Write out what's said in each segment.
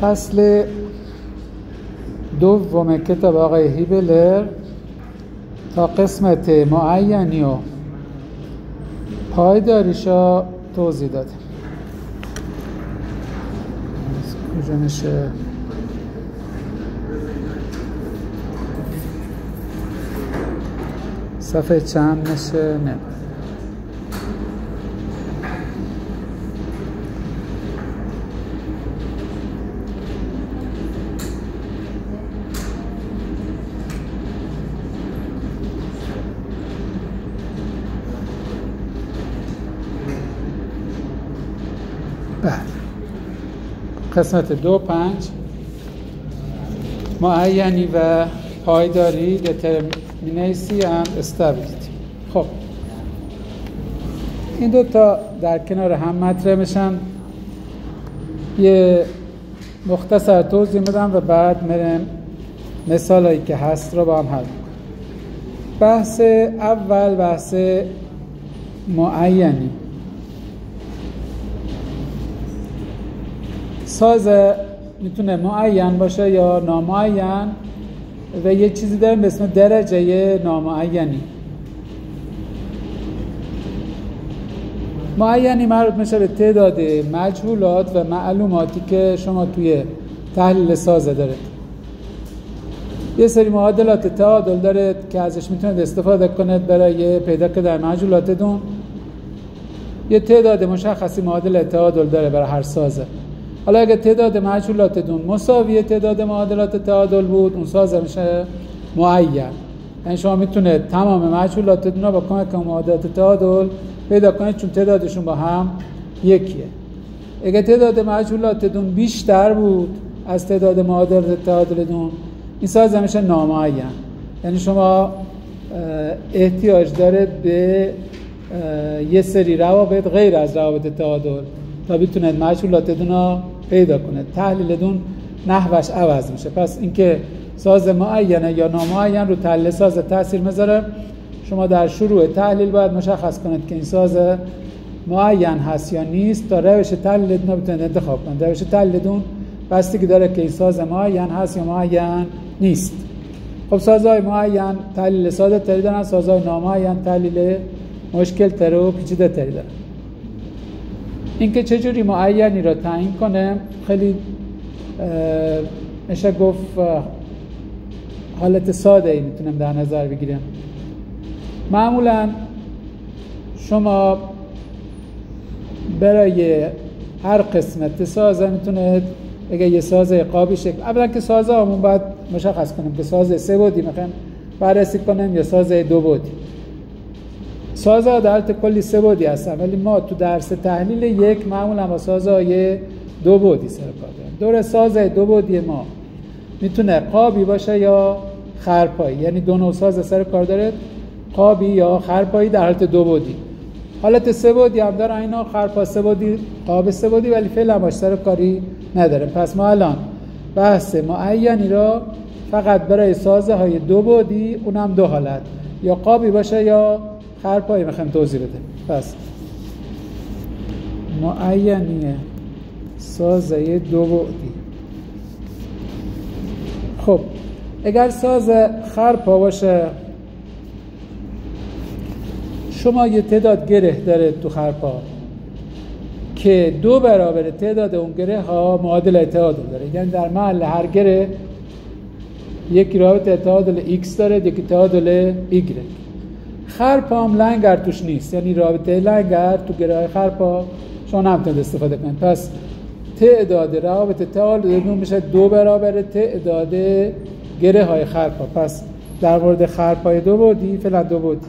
فصل دوم کتاب آقای هیبلر تا قسمت معینی و پایداریشا توضیح داده. کجا میشه؟ صفحه چند میشه؟ نه قسمت 2.5 معینی و پایداری determinacy and stability. خب این دو تا در کنار هم مطرح میشن، یه مختصر توضیح میدم و بعد میرم مثالایی که هست رو با هم حل میکنم. بحث اول بحث معینی. ساز میتونه معین باشه یا نامعین و یه چیزی داریم به اسم درجه نامعینی. معینی مربوط میشه به تعداد مجهولات و معلوماتی که شما توی تحلیل ساز دارید. یه سری معادلات تعادل دارید که ازش میتونید استفاده کنید برای پیدا کردن مجهولاتتون. یه تعداد مشخصی معادل تعادل داره برای هر سازه. حالا اگه تعداد مجهولاتتون مساوی تعداد معادلات تعادل بود، اون ساز میشه معین. یعنی شما میتونید تمام مجهولاتتون رو با کمک معادلات تعادل پیدا کنید چون تعدادشون با هم یکیه. اگه تعداد مجهولاتتون بیشتر بود از تعداد معادلات تعادلتون، این ساز میشه نامعین. یعنی شما احتیاج دارید به یه سری روابط غیر از روابط تعادل تا بتونید مجهولاتتون رو پیدا کنید. تحلیلتون نحوش عوض میشه. پس اینکه ساز معینه یا نامعین رو تحلیل ساز تاثیر میذاره. شما در شروع تحلیل باید مشخص کنید که این ساز معین هست یا نیست تا روش تحلیلتون رو بتونید انتخاب کنید. روش تحلیلتون بستگی داره که این ساز معین هست یا معین نیست. خب سازهای معین تحلیل ساده تری دارن، سازهای نامعین تحلیل مشکل تر و پیچیده تری دارن. اینکه چجوری معینی را تعیین کنه خیلی میشه گفت حالت ساده ای میتونم در نظر بگیرم. معمولا شما برای هر قسمت سازه میتونید اگه یه سازه قابی شکل، اولا که سازه همون باید مشخص کنیم که سازه 3 بعدی میخوایم بررسی کنیم یا سازه 2 بعدی. سازها در حالت کلی 3 بعدی هستن، ولی ما تو درس تحلیل یک معمولا با سازهای 2 بعدی سر کار داریم. دور ساز 2 بعدی ما میتونه قابی باشه یا خرپایی، یعنی دو نوع ساز سر کار داره، قابی یا خرپایی در حالت 2 بعدی. حالت 3 بعدی هم داره، اینا خرپا 3 بعدی، قاب 3 بعدی، ولی فعلا باش سر کاری نداره. پس ما الان بحث معینی را فقط برای سازهای 2 بعدی، اونم 2 حالت، یا قابی باشه یا خرپایی میخوایم توضیح بده. پس معینیه سازه 2 بعدی. خب اگر ساز خرپا باشه، شما یه تعداد گره داره تو خرپا که 2 برابر تعداد اون گره ها معادل تعادل داره. یعنی در محل هر گره یکی رابطه تعادل x داره، یکی تعادل y. خرپا هم لنگر توش نیست، یعنی رابطه لنگر تو گره خرپا شما نمیتونید استفاده کنید. پس تعداد روابط تعادل میشه 2 برابر تعداد گره های خرپا. پس در مورد خرپای 2 بعدی فعلا 2 بعدی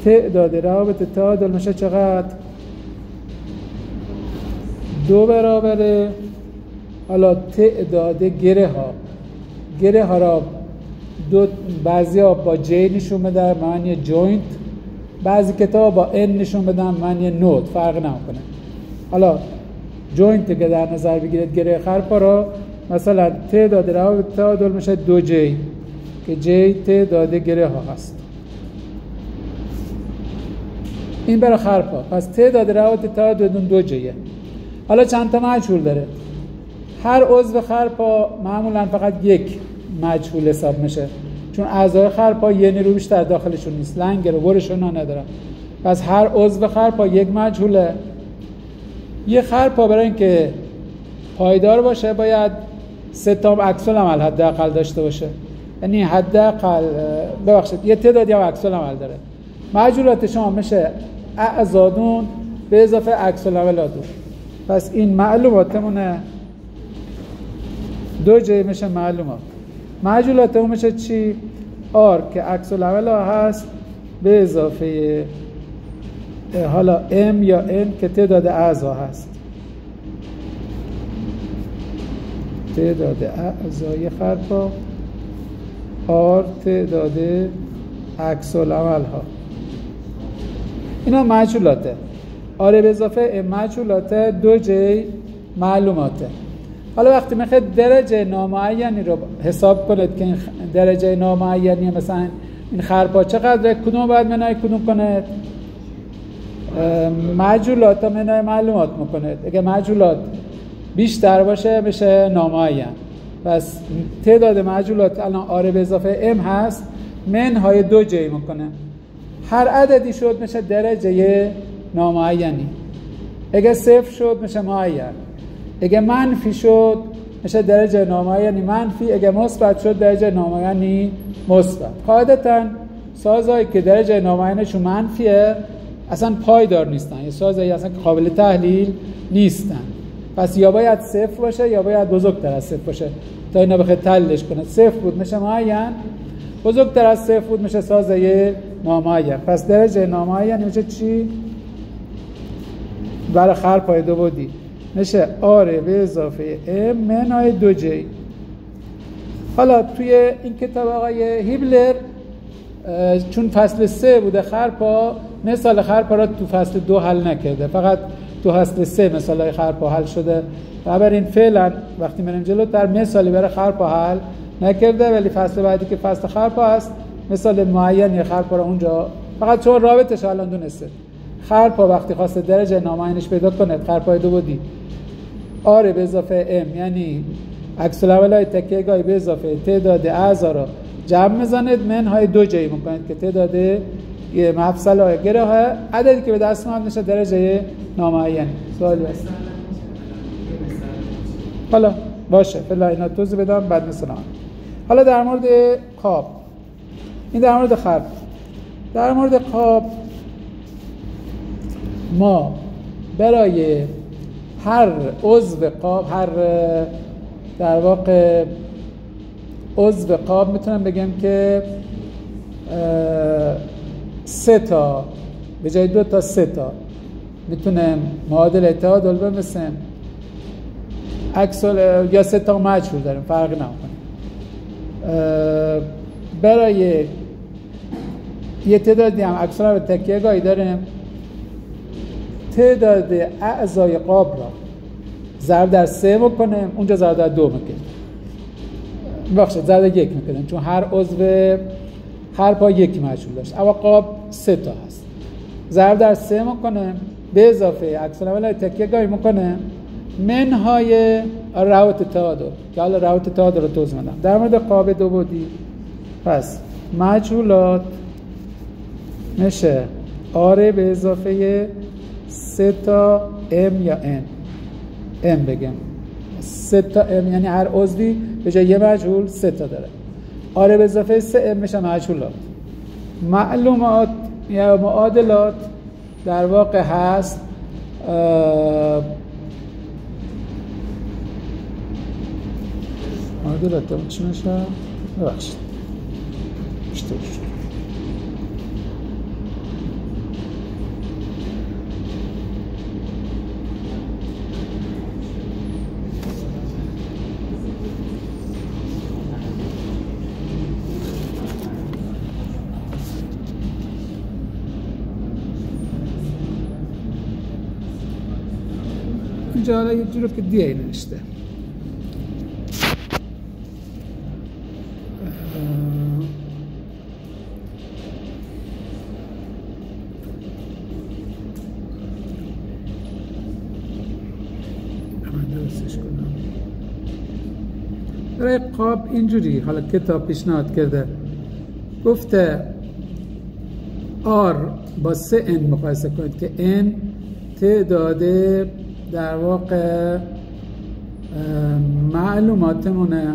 تعداد روابط تعادل میشه چقدر؟ 2 برابر حالا تعداد گره ها را بعضی ها با J نشون بدن معنی جوینت، بعضی کتاب با N نشون بدن معنی نود، فرق نمیکنه. حالا جوینت که در نظر بگیرید گره خرپا را، مثلا تعداد روابط تعادل میشه 2J که J تعداد گره ها هست. این برای خرپا. پس تعداد روابط تعادل 2Jه. حالا چند تا مجهول داره؟ هر عضو خرپا معمولا فقط یک مجهول حساب میشه، چون اعضای خرپا یه نیرو بیشتر داخلشون نیست، لنگر و برشون ندارن. پس هر عضو خرپا یک مجهوله. یه خرپا برای اینکه پایدار باشه باید 3 تا عکس العمل حداقل داشته باشه، یعنی حداقل یه تعدادی هم عکس العمل داره. مجهولات شما میشه اعضادون به اضافه عکس العملاتون. پس این معلوماتمونه 2J میشه معلومات. مجهولاتمون میشه چی؟ R که عکس العمل ها هست به اضافه حالا M یا N که تعداد اعضا هست. تعداد اعضای خرپا R تعداد عکس العمل ها. اینا مجهولاته. R به اضافه M مجهولاته، 2J معلوماته. حالا وقتی میخواید درجه نامعینی رو حساب کنید که این درجه نامعینی مثلا این خرپا چقدره، کدوم باید منهای کدوم کنید؟ مجهولات منهای معلومات میکنید. اگه مجهولات بیشتر باشه میشه نامعین. پس تعداد مجهولات الان آر به اضافه M هست، منهای 2J میکنه. هر عددی شد میشه درجه نامعینی. اگه 0 شد میشه معین. اگه منفی شد میشه درجه نامعینی منفی. اگه مثبت شد درجه نامعینی مثبت. قاعدتاً سازهایی که درجه نامعینشون منفیه اصلا پایدار نیستن، یه سازهایی اصلا قابل تحلیل نیستن. پس یا باید 0 باشه یا باید بزرگتر از 0 باشه تا اینا بخواد تحلیلش کنه. 0 بود میشه معین، بزرگتر از 0 بود میشه سازه نامعین. پس درجه نامعین میشه چی؟ برای خرپای دو بعدی میشه R به اضافه M منهای 2J. حالا توی این کتاب آقای هیبلر چون فصل 3 بوده خرپا، مثال خرپا را تو فصل 2 حل نکرده، فقط تو فصل 3 مثالای خرپا حل شده. بنابراین فعلا وقتی میریم جلو در مثالی برای خرپا حل نکرده، ولی فصل بعدی که فصل خرپا هست مثال معینی خرپا را اونجا فقط چون رابطش الان دونسته. خرپا وقتی خواسته درجه نامعینش پیدا کنه، خرپای دو بعدی R به اضافه M یعنی عکس العمل‌های تکیه‌گاهی به اضافه تعداد اعضا را جمع میزنید، منهای 2J میکنید که تعداد یه مفصل‌های گره عددی که به دست میاد میشه درجه نامعین. سوالی هست؟ حالا باشه فعلا اینا توضیح بدم بعد مثلا. حالا در مورد قاب، این در مورد خرپ. در مورد قاب ما برای هر عضو قاب، هر در واقع عضو قاب میتونم بگم که 3 تا به جای 2 تا 3 تا میتونم معادل تعادل بنویسم، عکس یا 3 تا مجهول داریم فرقی نمیکنه. برای یه تعدادی هم عکس العمل تکیه‌گاهی داریم، تعداد اعضای قاب را ضرب در 3 بکنیم، اونجا ضرب در 2 میکنیم، بخشید ضرب در 1 میکنیم چون هر عضو خرپا یک مجهول داشت، اما قاب 3 تا هست. ضرب در 3 میکنیم به اضافه عکس العمل تکیه‌گاهی میکنیم منهای روابط تعادل که حالا روابط تعادل رو توضیح میدم. در مورد قاب دو بعدی پس مجهولات میشه R به اضافه 3 تا M یا N. M بگم 3 تا M یعنی هر عضوی به جای یه مجهول 3 تا داره. R به اضافه 3 M میشه مجهولات. معلومات یا معادلات در واقع هست معادلات چی میشه؟ ببخشید اشتباه شد. اینجا حالا یه جور که دیگه نوشته من درستش کنم. برای قاب اینجوری حالا کتاب پیشنهاد کرده، گفته R با 3n مقایسه کنید که n تعداد در واقع معلوماتمونه،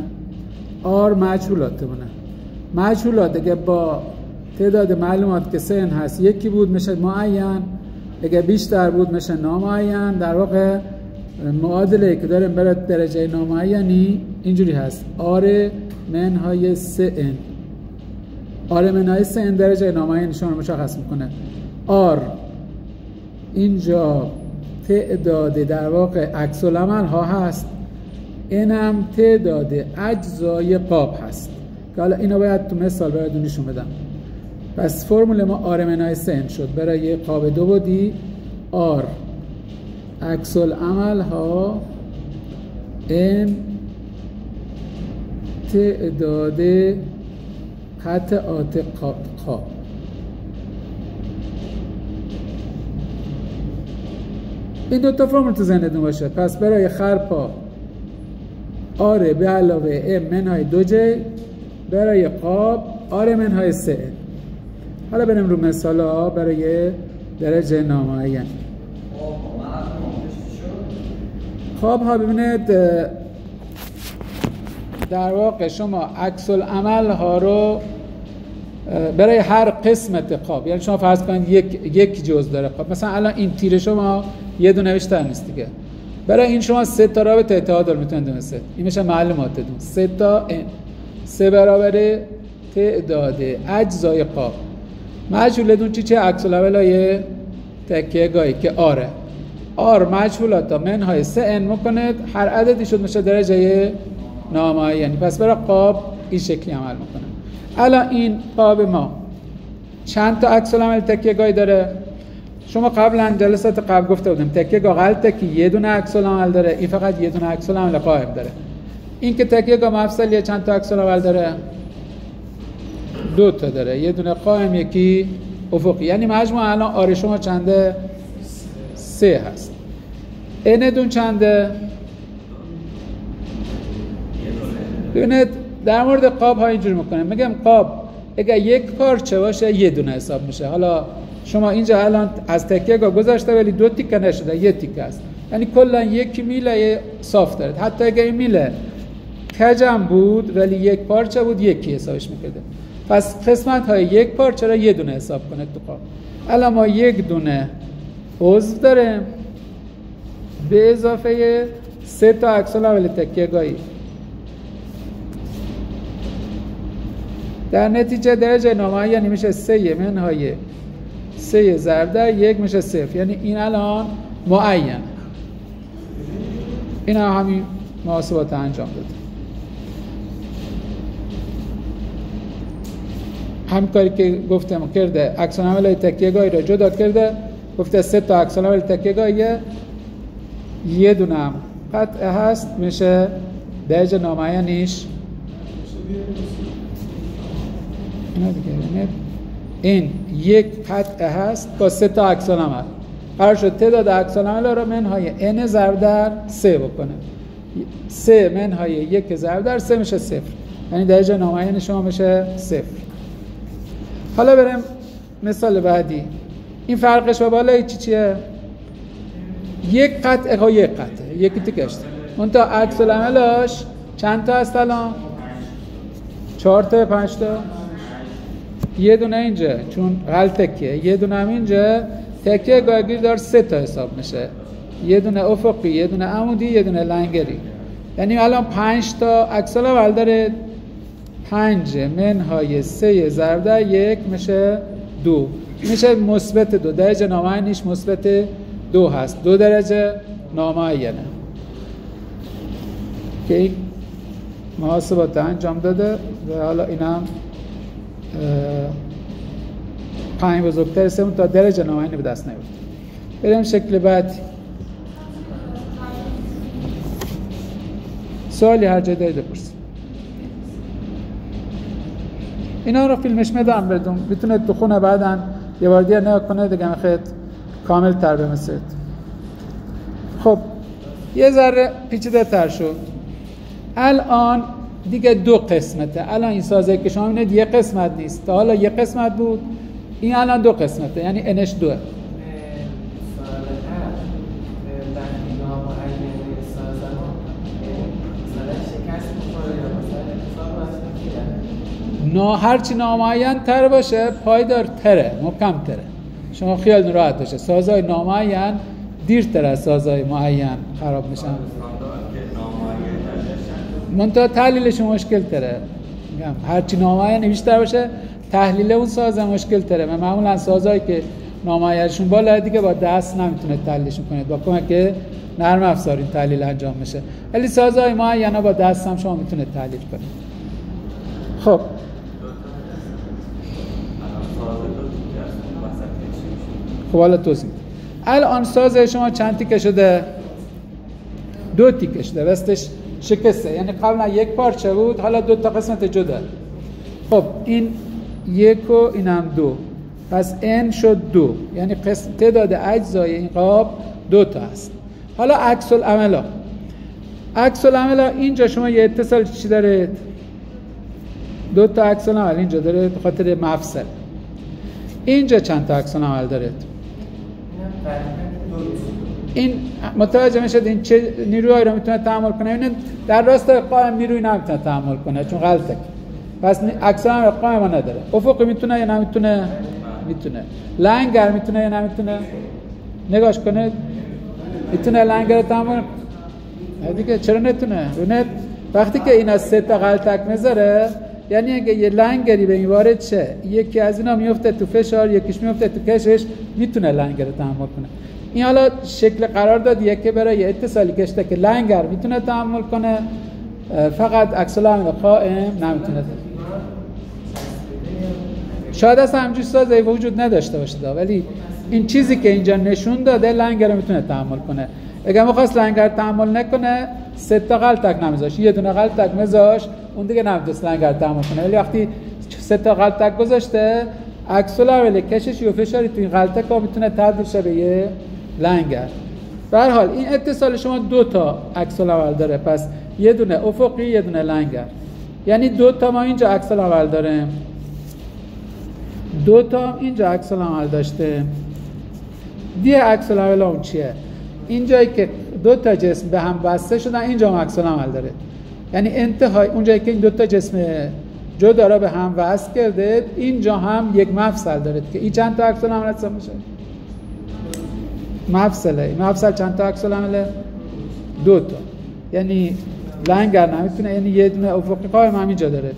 R مجهولاتمونه. مجهولات اگه با تعداد معلومات که 3n هست یکی بود میشه معین، اگه بیشتر بود میشه نامعین. در واقع معادله که داریم برای درجه نامعینی اینجوری هست: R منهای 3n. R منهای 3n درجه نامعینشون رو مشخص میکنه. R اینجا تعداد در واقع عکس العمل ها هست، n هم تعداد اجزای قاب هست که حالا اینو باید تو مثال براتون نشون بدم. پس فرمول ما R منهای 3n شد برای قاب دو بعدی. R عکس العمل ها n تعداد قطعات قاب. این دو تا فرمول تو ذهنتون باشه. پس برای خرپا R به علاوه m منهای 2j، برای قاب R منهای 3n. حالا بریم رو مثال ها برای درجه نامعین. قاب ها ببینید در واقع شما عکس العمل ها رو برای هر قسمت قاب، یعنی شما فرض کنید یک جزء داره قاب، مثلا الان این تیر شما یه دونه بیشتر نیست دیگه، برای این شما 3 تا رابطه اتحاد میتونید دونسته. این میشه معلوماتتون 3 تا n، 3 برابر تعداد اجزای قاب. مجهولتون چه عکس العملای تکیه گاهی که آره. R مجهولات تا منهای 3n میکنه، هر عددی شد میشه درجه نامعینی. پس برای قاب این شکلی عمل میکنه. الان این قاب ما چند تا عکس العمل تکیه گاهی داره؟ شما قبلا جلسات قبل گفته بودیم تکیه گاه غلطه که یه دونه عکس العمل داره، این فقط یه دونه عکس العمل قائم داره. این که تکیه گاه مفصلی چند تا عکس العمل داره؟ 2 تا داره، یه دونه قائم یکی افقی. یعنی مجموع الان آر شما چنده؟ 3 هست. n دون چنده؟ ببینید در مورد قاب ها اینجوری میکنه، میگم قاب اگر یک پارچه باشه یه دونه حساب میشه. حالا شما اینجا الان از تکیه گاه گذاشته ولی 2 تیکه نشده، یه تیکه است، یعنی کلا 1 میله صاف داره. حتی اگر این میله کجم بود ولی یک پارچه بود یکی حسابش میکرده. پس قسمت های یک پارچه را یه دونه حساب کنه تو قاب. الان ما یک دونه عضو داره به اضافه 3 تا عکس العمل تکیه گاهی. در نتیجه درجه نامعینی میشه 3 منهای 3 ضرب در 1 میشه 0. یعنی این الان معین، این هم همین محاسبات انجام داده. همین کاری که گفتم کرده، عکس العمل تکیه گاهی را جدا کرده، گفته 3 تا عکس العمل تکیه گاهی یه دونه هم قطعه هست، میشه درجه نامعینیش این یک قطعه هست با 3 تا عکس العمل. قرار شد تعداد عکس العمل را منهای n ضرب در 3 بکنه. 3 منهای 1 ضرب در 3 میشه 0. یعنی درجه نامعین شما میشه 0. حالا بریم مثال بعدی. این فرقش با بالای چیه؟ یک قطعه ها یک قطعه، یکی تیکشته. اون تا عکس العملاش چند تا هست الان؟ 4 تا 5 تا؟ یه دونه اینجا چون غلطه که یه دونه هم اینجا تکیه گاهگیر دار 3 تا حساب میشه، یه دونه افقی، یه دونه عمودی، یه دونه لنگری. یعنی الان 5 تا عکس العمل داره. 5 منهای 3 ضرب در 1 میشه 2، میشه مثبت 2. درجه نامعینیش مثبت 2 هست، 2 درجه نامعینه که این محاسبات انجام داده و حالا اینم 5 بزرگتر 3 تا درجه نامعینی به دست نیاورد. بریم شکل بعدی. سوالی هر جای دارید بپرسید. اینا رو فیلمش میدم بهتون، میتونید تو خونه بعداً یه بار دیگه نگاه کنید دیگه میخواید کامل تر بمسید. خب یه ذره پیچیده تر شد. الان دیگه دو قسمته. الان این سازه که شما می‌بینید یک قسمت نیست، تا حالا یک قسمت بود، این الان دو قسمته، یعنی انش دوه. هرچی نامعین تر باشه پایدار تره، محکم تره. شما خیال راحت باشه، سازهای نامعین دیرتر از سازهای معین خراب میشن. منتها تحلیلش مشکل تره. میگم هرچی نامعین بیشتر باشه تحلیل اون ساز مشکل تره. من معمولا سازهایی که نامعینشون بالا دیگه با دست نمیتونه تحلیلشون کنید، با کمک نرم افزار این تحلیل انجام میشه. ولی سازهای معینا با دست هم شما میتونید تحلیل کنید. خب حالا توضیح. الان ساز شما چند تیکه شده؟ دو تیکه شده، وسطش شکسته، یعنی قبلا یک پارچه بود حالا دو تا قسمت جدا. خب این یک و اینم دو، پس n شد دو، یعنی تعداد اجزای این قاب دو تا است. حالا عکس العملا اینجا شما یه اتصال چی دارید؟ دو تا عکس العمل اینجا دارید به خاطر مفصل. اینجا چند تا عکس العمل دارید؟ این متوجه میشد این چه نیروهایی رو میتونه تحمل کنه؟ این در راستای قائم نیرویی نمیتونه تحمل کنه چون غلطه. پس عکس العمل قائم ما نداره. افقی میتونه یا نمیتونه؟ میتونه. لنگر میتونه یا نمیتونه؟ نگاش کنه میتونه لنگر تحمل دیگه. چرا نتونه؟ وقتی که این از سه تا غلطک میذاره یعنی اگه یه لنگری به این وارد شه، یکی از اینا میفته تو فشار، یکیش میفته تو کشش، میتونه لنگر رو تحمل کنه. این حالا شکل قرار داد یکی برای اتصالی کشته که لنگر میتونه تحمل کنه، فقط عکس العمل قائم نمیتونه. شاید اصلا همچین سازی وجود نداشته باشه، ولی این چیزی که اینجا نشون داده لنگر رو میتونه تحمل کنه. اگه می‌خواست لنگر تحمل نکنه سه تا غلطک نمیذاش، یه دونه غلطک میذاش، اون دیگه نمیتونه لنگر تحمل کنه. ولی وقتی سه تا غلطک گذاشته، عکس العمل کشش و فشاری تو این غلطک‌ها میتونه تبدیل شه به یه لنگر. به هر حال این اتصال شما دو تا عکس العمل داره، پس یه دونه افقی یه دونه لنگر، یعنی دو تا ما اینجا عکس العمل داریم، دو تا اینجا عکس العمل داشته. دیگه عکس العمل اون چیه؟ اینجایی که دو تا جسم به هم بسته شدن اینجا هم عکس العمل داره، یعنی انتهای اونجایی که این دو تا جسم جدا را به هم وصل کرده اینجا هم یک مفصل داره که این چند تا عکس العمل حساب میشه؟ مفصل چند تا عکس العمل؟ دو تا، یعنی لنگر نمیتونه، یعنی یه دونه افقی قائم هم اینجا داره،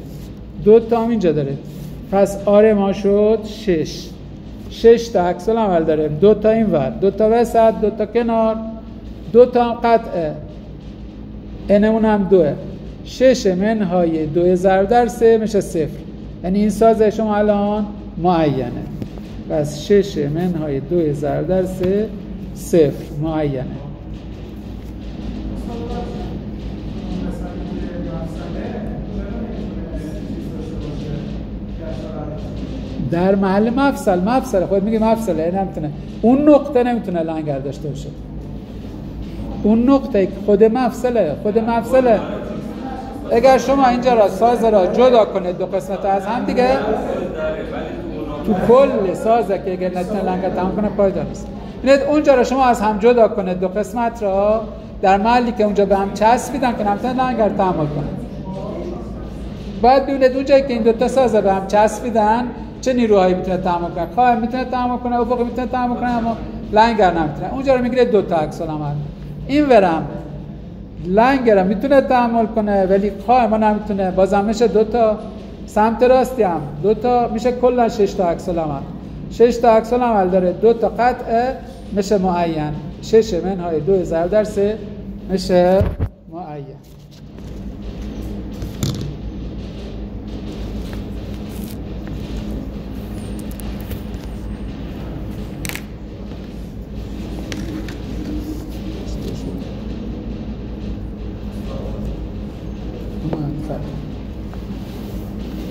دو تا هم اینجا داره. پس آره ما شد 6 تا عکس العمل داریم، دو تا این ور، دو تا وسط، دو تا کنار، دو تا هم قطعه، انمون هم دوه. 6 منهای 2 ضرب در 3 میشه 0، یعنی این سازه شما الان معینه. پس 6 منهای 2 ضرب در 3 0 معینه. در محل مفصل خود میگه مفصله، نمیتونه اون نقطه نمیتونه لنگر داشته باشه. اون نقطه خود مفصله اگر شما اینجا را ساز را جدا کنید دو قسمت از هم دیگه تو کل سازه که اگر نتونه لنگر تمام کنه پایدار نیست. ببینید اونجا را شما از هم جدا کنید دو قسمت را در محلی که اونجا به هم چسبیدن که نمیتونه لنگر تحمل کنه. بعد ببینید اونجایی که این دو تا ساز به هم چسبیدن چه نیروهایی میتونه تحمل کنه؟ قائم میتونه تحمل کنه، افقی میتونه تحمل کنه، اما لنگر نمیتونه. اونجا رو میگیره دو تا عکس العمل. این ورم لنگر میتونه تحمل کنه ولی قائم نمیتونه، بازم میشه دو تا. سمت راستی هم دو تا میشه، کلا 6 تا عکس العمل. 6 تا عکس العمل داره، دو تا قطعه میشه معین. 6 منهای 2 ضرب در 3 میشه معین.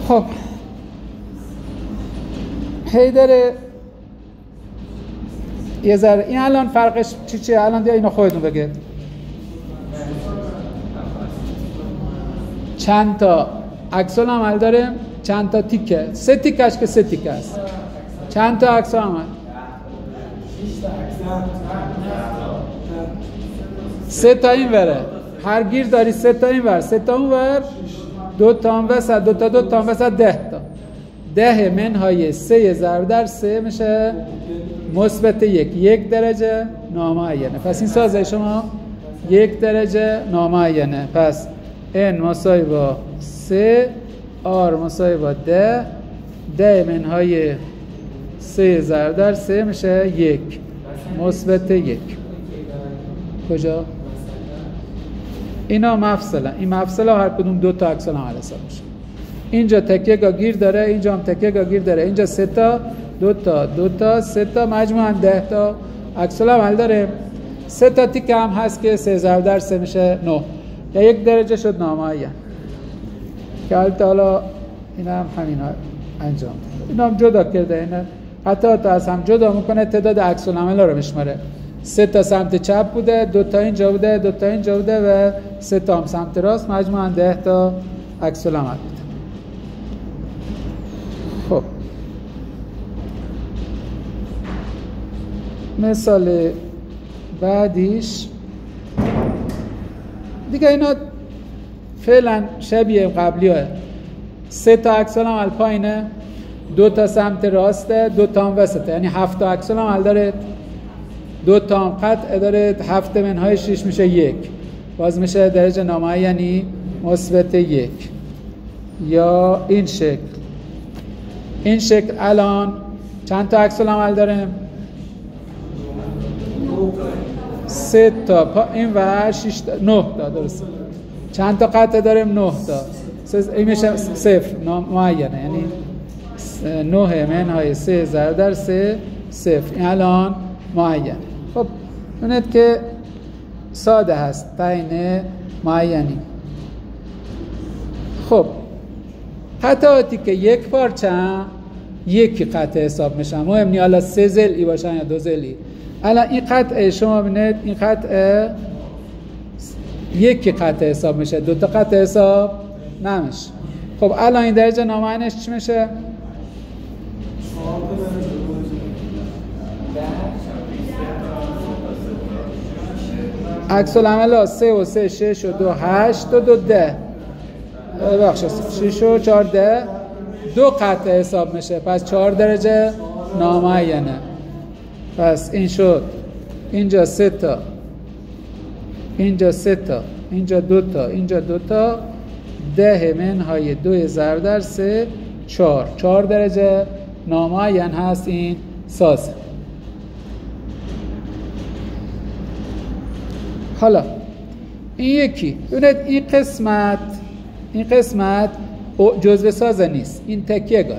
خب هیدر یه ذره این الان فرقش چیه؟ الان دیگه اینو خودتون بگید. چند تا عکس العمل داره؟ چند تا تیکه؟ 3 تیکش که 3 تیکه است. چند تا عکس العمل؟ 3 تا این وره. هر گیر داری 3 تا این ور، 3 تا اون ور، 2 تا هم وسط، 2 تا 2 تا هم وسط، 10 تا. 10 منهای 3 ضرب در 3 میشه مثبت 1. 1 درجه نامعینه. پس این سازه شما 1 درجه نامعینه. پس n مساوی با 3، r مساوی با 10. 10 منهای 3 ضرب در 3 میشه 1 مثبت 1. کجا؟ اینا مفصلن. این مفصل ها هر کدوم 2 تا عکس العمل حساب میشه. اینجا تکیه گا گیر داره، اینجا هم تکیه گا گیر داره. اینجا 3 تا، 2 تا، 2 تا، 3 تا، مجموعاً 10 تا عکس العمل داره. 3 تا تیکه هم هست که 3 ضرب در 3 میشه 9. یا 1 درجه شد نامعین. که حالا اینا هم همینا انجام داده. اینا هم جدا کرده. اینا قطعات از هم جدا میکنه، تعداد عکس العمل رو میشماره. 3 تا سمت چپ بوده، 2 تا اینجا بوده، 2 تا اینجا بوده و 3 تا هم سمت راست، مجموعاً 10 تا عکس العمل بوده. خب مثال بعدیش دیگه اینا فعلا شبیه قبلی ها. 3 تا عکس العمل پایینه، 2 تا سمت راسته، 2 تا هم وسطه، یعنی 7 تا عکس العمل داره. 2 تا هم قطع داره، 7 منهای 6 میشه 1. باز میشه درجه نامعینی مثبت 1. یا این شکل. این شکل الان چند تا عکس العمل داره؟ 3 تا این ور 6 تا 9 تا درسته. چند تا قطع داریم؟ 9 تا. این میشه 0 معینه، یعنی 9 منهای 3 ضرب در 3 0. این الان معینه. خب ببینید که ساده هست، تعیین معینی. خب قطعاتی که یک پارچه یکی قطعه حساب میشن، مهم نی حالا 3 ضلعی باشن یا 2 ضلعی. الان این قطعه شما ببینید این قطعه یکی قطعه حساب میشه، 2 تا قطعه حساب نمیشه. خب الان این درجه نامعینش چی میشه؟ عکس العمل 3 و 3 6 و 2 8 و 2 10 بخشید 6 و 4 10 2 قطعه حساب میشه. پس 4 درجه نامعینه. پس این شد اینجا 3 تا، اینجا 3 تا، اینجا 2 تا، اینجا 2 تا، 10 منهای 2 ضرب در 3 4 درجه نامعین هست این سازه. حالا این یکی ببینید این قسمت جزء سازه نیست، این تکیه گاه،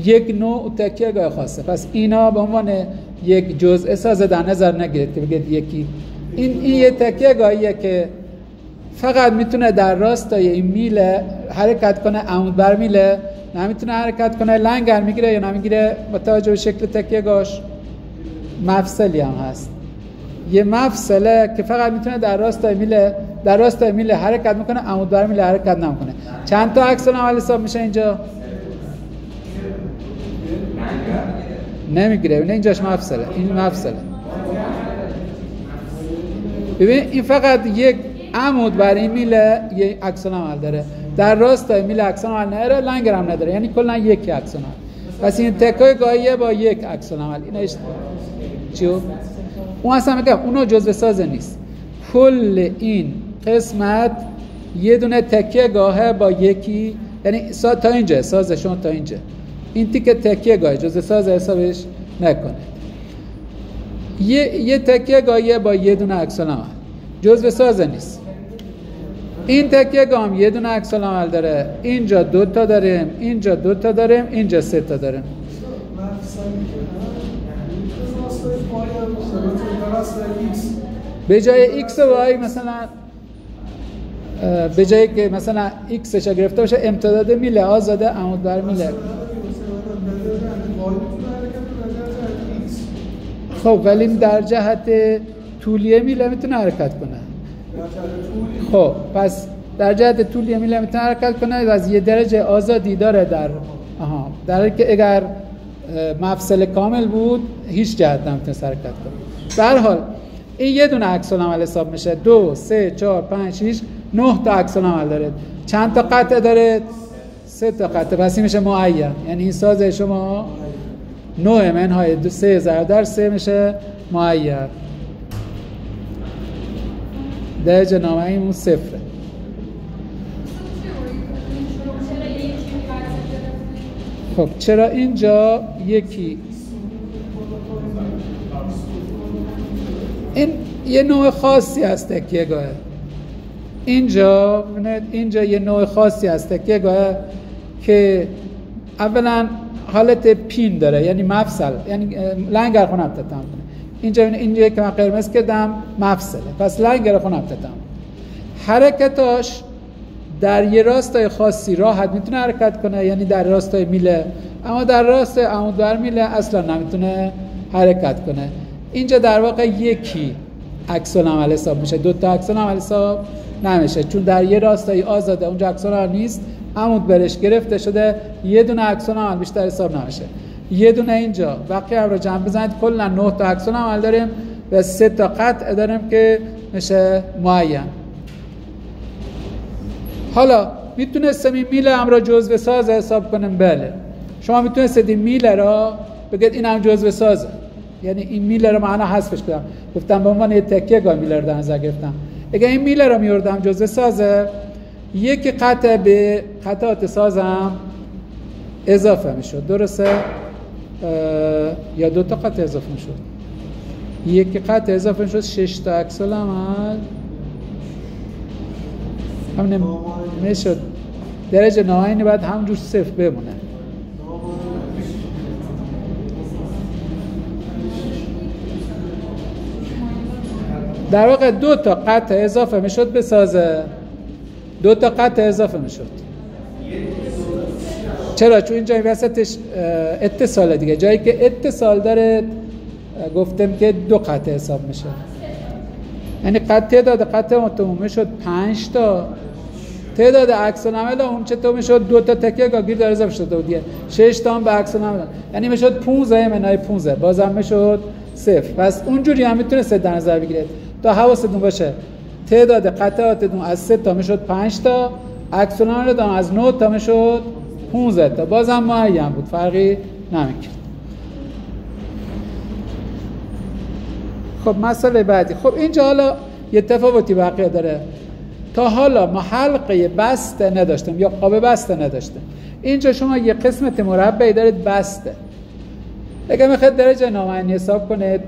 یک نوع تکیه گاه خاصه. پس اینا به عنوان یک جزء سازه در نظر نگیرید که بگید یکی. این یه تکیه گاهیه که فقط میتونه در راستای این میله حرکت کنه، عمود بر میله نمیتونه حرکت کنه، لنگر میگیره یا نمیگیره با توجه به شکل تکیه گاهش. مفصلی هم هست، یه مفصله که فقط میتونه در راستای میله حرکت میکنه، عمود بر میله حرکت نمیکنه. چند تا عکس العمل حساب میشه اینجا؟ نمیگیره. ببین اینجاش مفصله، این مفصله. ببین این فقط یک عمود بر این میله یه عکس العمل داره، در راستای میله عکس العمل نداره، لنگر هم نداره، یعنی کلا یک عکس العمل. پس این تکای گاهیه با یک عکس العمل. اینا چیو؟ اون اصلا میگم اونو جزء سازه نیست. کل این قسمت یه دونه تکیه گاهه با یکی، یعنی تا اینجا سازشون تا اینجا. این تیکه تکیه گاه جزء ساز حسابش نکنه. یه تکیه گاهیه با یه دونه عکس العمل، جزء ساز نیست. این تکیه گاه هم یه دونه عکس العمل داره. اینجا 2 تا داریم، اینجا 2 تا داریم، اینجا 3 تا داریم. به جای x و y مثلا به جایی که مثلا x ش گرفته باشه امتداد میله آزاده عمود بر میله. خب ولی در جهت طولی میله میتونه حرکت کنه. خب پس در جهت طول یه میله میتونه حرکت کنه و از یه درجه آزادی داره در حالی که اگر مفصل کامل بود هیچ جهت نمیتونه حرکت کنه. به هر حال این یه دونه عکس العمل حساب میشه. 2 3 4 5 6 9 تا عکس العمل داره. چند تا قطعه داره؟ 3 تا قطعه. پس این میشه معین. یعنی این ساز شما 9 منهای 3 ضرب در 3 میشه معین. درجه نامعین اون صفره. خب چرا اینجا یکی؟ این یه نوع خاصی از تکیه گاهه. اینجا یه نوع خاصی از تکیه گاهه که اولا حالت پین داره، یعنی مفصل، یعنی لنگر خونم تتم کنه. اینجا که من قرمز کردم مفصله، پس لنگر خونم تتم. حرکتاش در یه راستای خاصی راحت میتونه حرکت کنه، یعنی در راستای میله، اما در راستای عمودبر میله اصلا نمیتونه حرکت کنه. اینجا در واقع یکی عکس العمل حساب میشه، 2 تا عکس العمل حساب نمیشه، چون در یه راستای آزاده، اونجا عکس العمل نیست، عمود برش گرفته شده، یه دونه عکس العمل بیشتر حساب نمیشه. یه دونه اینجا بقیه رو جمع بزنید کلا 9 تا عکس العمل داریم و 3 تا قطع داریم که میشه معین. حالا میتونستم این میله هم را جزء ساز حساب کنم؟ بله. شما میتونستید این میله را بگید این هم جزء سازه، یعنی این میله رو معنا حذفش کنم، گفتم به عنوان یه تکیه گاه میله رو در نظر گرفتم. اگه این میله رو میوردم جزء سازه، یک قطعه به قطعات سازم اضافه میشد، درسته؟ یا 2 تا قطعه اضافه میشد، یک قطعه اضافه میشد، 6 تا عکس العمل همین میشد. درجه ناعینی باید همجور صفر بمونه. در واقع 2 تا قطع اضافه میشد به سازه، 2 تا قطع اضافه میشد. چرا؟ چون اینجا وسطش اتصاله دیگه، جایی که اتصال داره گفتم که 2 قطع حساب میشه، یعنی تعداد قطع اتم میشد 5 تا، تعداد عکس العمل اون چطور میشد؟ 2 تا تکیه گاگیر داره اضافه شده بود دیگه، 6 تا هم به عکس العمل، یعنی میشد 15 منهای 15، بازم میشد 0. پس اونجوری هم میتونید در نظر بگیرید تا حواستون باشه تعداد قطعاتتون از 3 تا میشد 5 تا، عکس العمل از 9 تا میشد 15 تا، بازم معین بود، فرقی نمیکرد. خب مسئله بعدی. خب اینجا حالا یه تفاوتی بقیه داره. تا حالا ما حلقه بسته نداشتیم یا قاب بسته نداشتیم. اینجا شما یه قسمت مربعی دارید بسته. اگه میخواید درجه نامعین حساب کنید،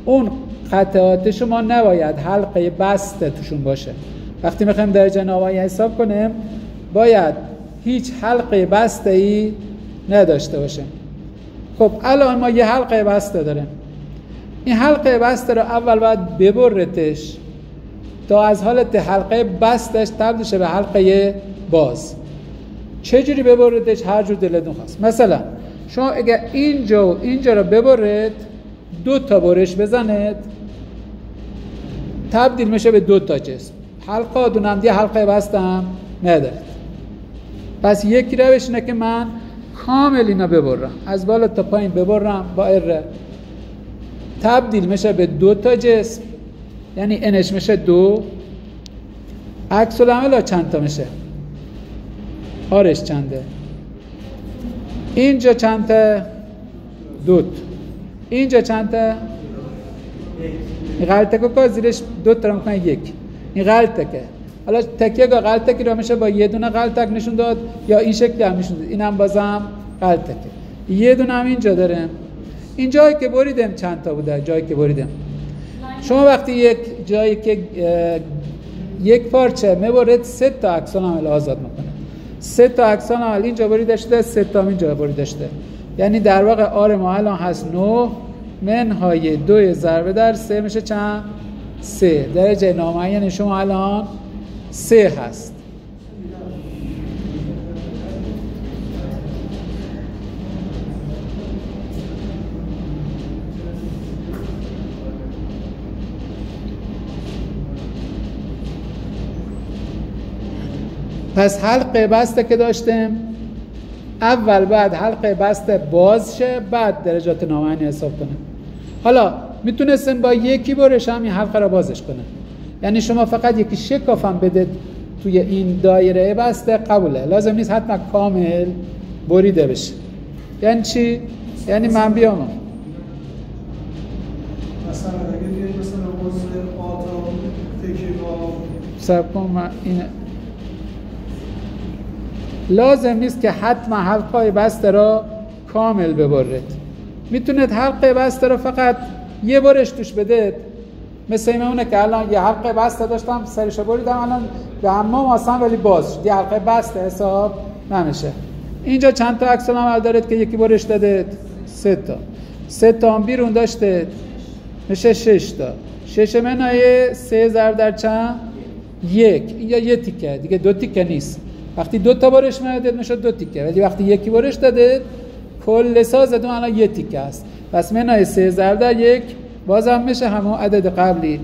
اون قطعات شما نباید حلقه بسته توشون باشه. وقتی میخوایم درجه نامعین حساب کنیم باید هیچ حلقه بسته ای نداشته باشه. خب الان ما یه حلقه بسته داریم. این حلقه بسته رو اول باید ببرتش تا از حالت حلقه بستش تبدیل شه به حلقه باز. چجوری ببرتش؟ هر جور دلتون خواست. مثلا شما اگه اینجا و اینجا رو ببرید، 2 تا برش بزنید، تبدیل میشه به 2 تا جسم. حلقه دونم دیگه حلقه بستم ندارید. پس یکی روش اینه که من کامل اینا ببرم، از بالا تا پایین ببرم با اره، تبدیل میشه به 2 تا جسم، یعنی انش میشه 2. عکس العمل چند تا میشه؟ آرش چنده؟ اینجا چند تا؟ 2. اینجا چند تا؟ این غلطه که زیرش 2 تا میکنه 1. این غلطه که حالا تکیه گاه غلطه رو میشه با یه دونه غلطک نشون داد یا این شکلی هم نشون داد. این هم بازم غلطه که یه دونه هم اینجا داریم. این جایی که بریدم چند تا بوده؟ جایی که بریدم شما وقتی یک جایی که یک پارچه میبرید 3 تا عکس العمل آزاد میکنه. 3 تا عکس العمل اینجا بریده شده، 3 تا اینجا بریده شده، یعنی در واقع آر ما الان هست 9 منهای 2 ضرب در 3 میشه چند؟ 3. درجه نامعین شما الان 3 هست. پس حلقه بسته که داشتیم اول بعد حلقه بسته باز شه، بعد درجات نامعنی حساب کنه. حالا میتونستیم با یکی برش هم این حلقه را بازش کنه، یعنی شما فقط یکی شکاف هم بده توی این دایره بسته قبوله، لازم نیست حتما کامل بریده بشه. یعنی چی؟ یعنی من بیام مثلا اگه دیگه مثلا موضوع آتا تکی با سب کن من اینه، لازم نیست که حتما حلقه بسته را کامل ببرید، میتونید حلقه بسته را فقط یه برش توش بدید. مثل این اونه که الان یه حلقه بسته داشتم سرشو بریدم، الان به حمام اصلا ولی باز شد، یه حلقه بسته حساب نمیشه. اینجا چند تا عکس العمل دارید که یکی برش دادید؟ 3 تا. 3 تا هم بیرون داشتید میشه 6 تا. 6 منهای 3 ضرب در چند؟ 1. اینجا یه تیکه دیگه، 2 تیکه نیست. وقتی 2 تا برش میدید میشه 2 تیکه، ولی وقتی یکی برش دادید کل سازتون الان یه تیکه است. پس منهای 3 ضرب در 1 بازم میشه همون عدد قبلی،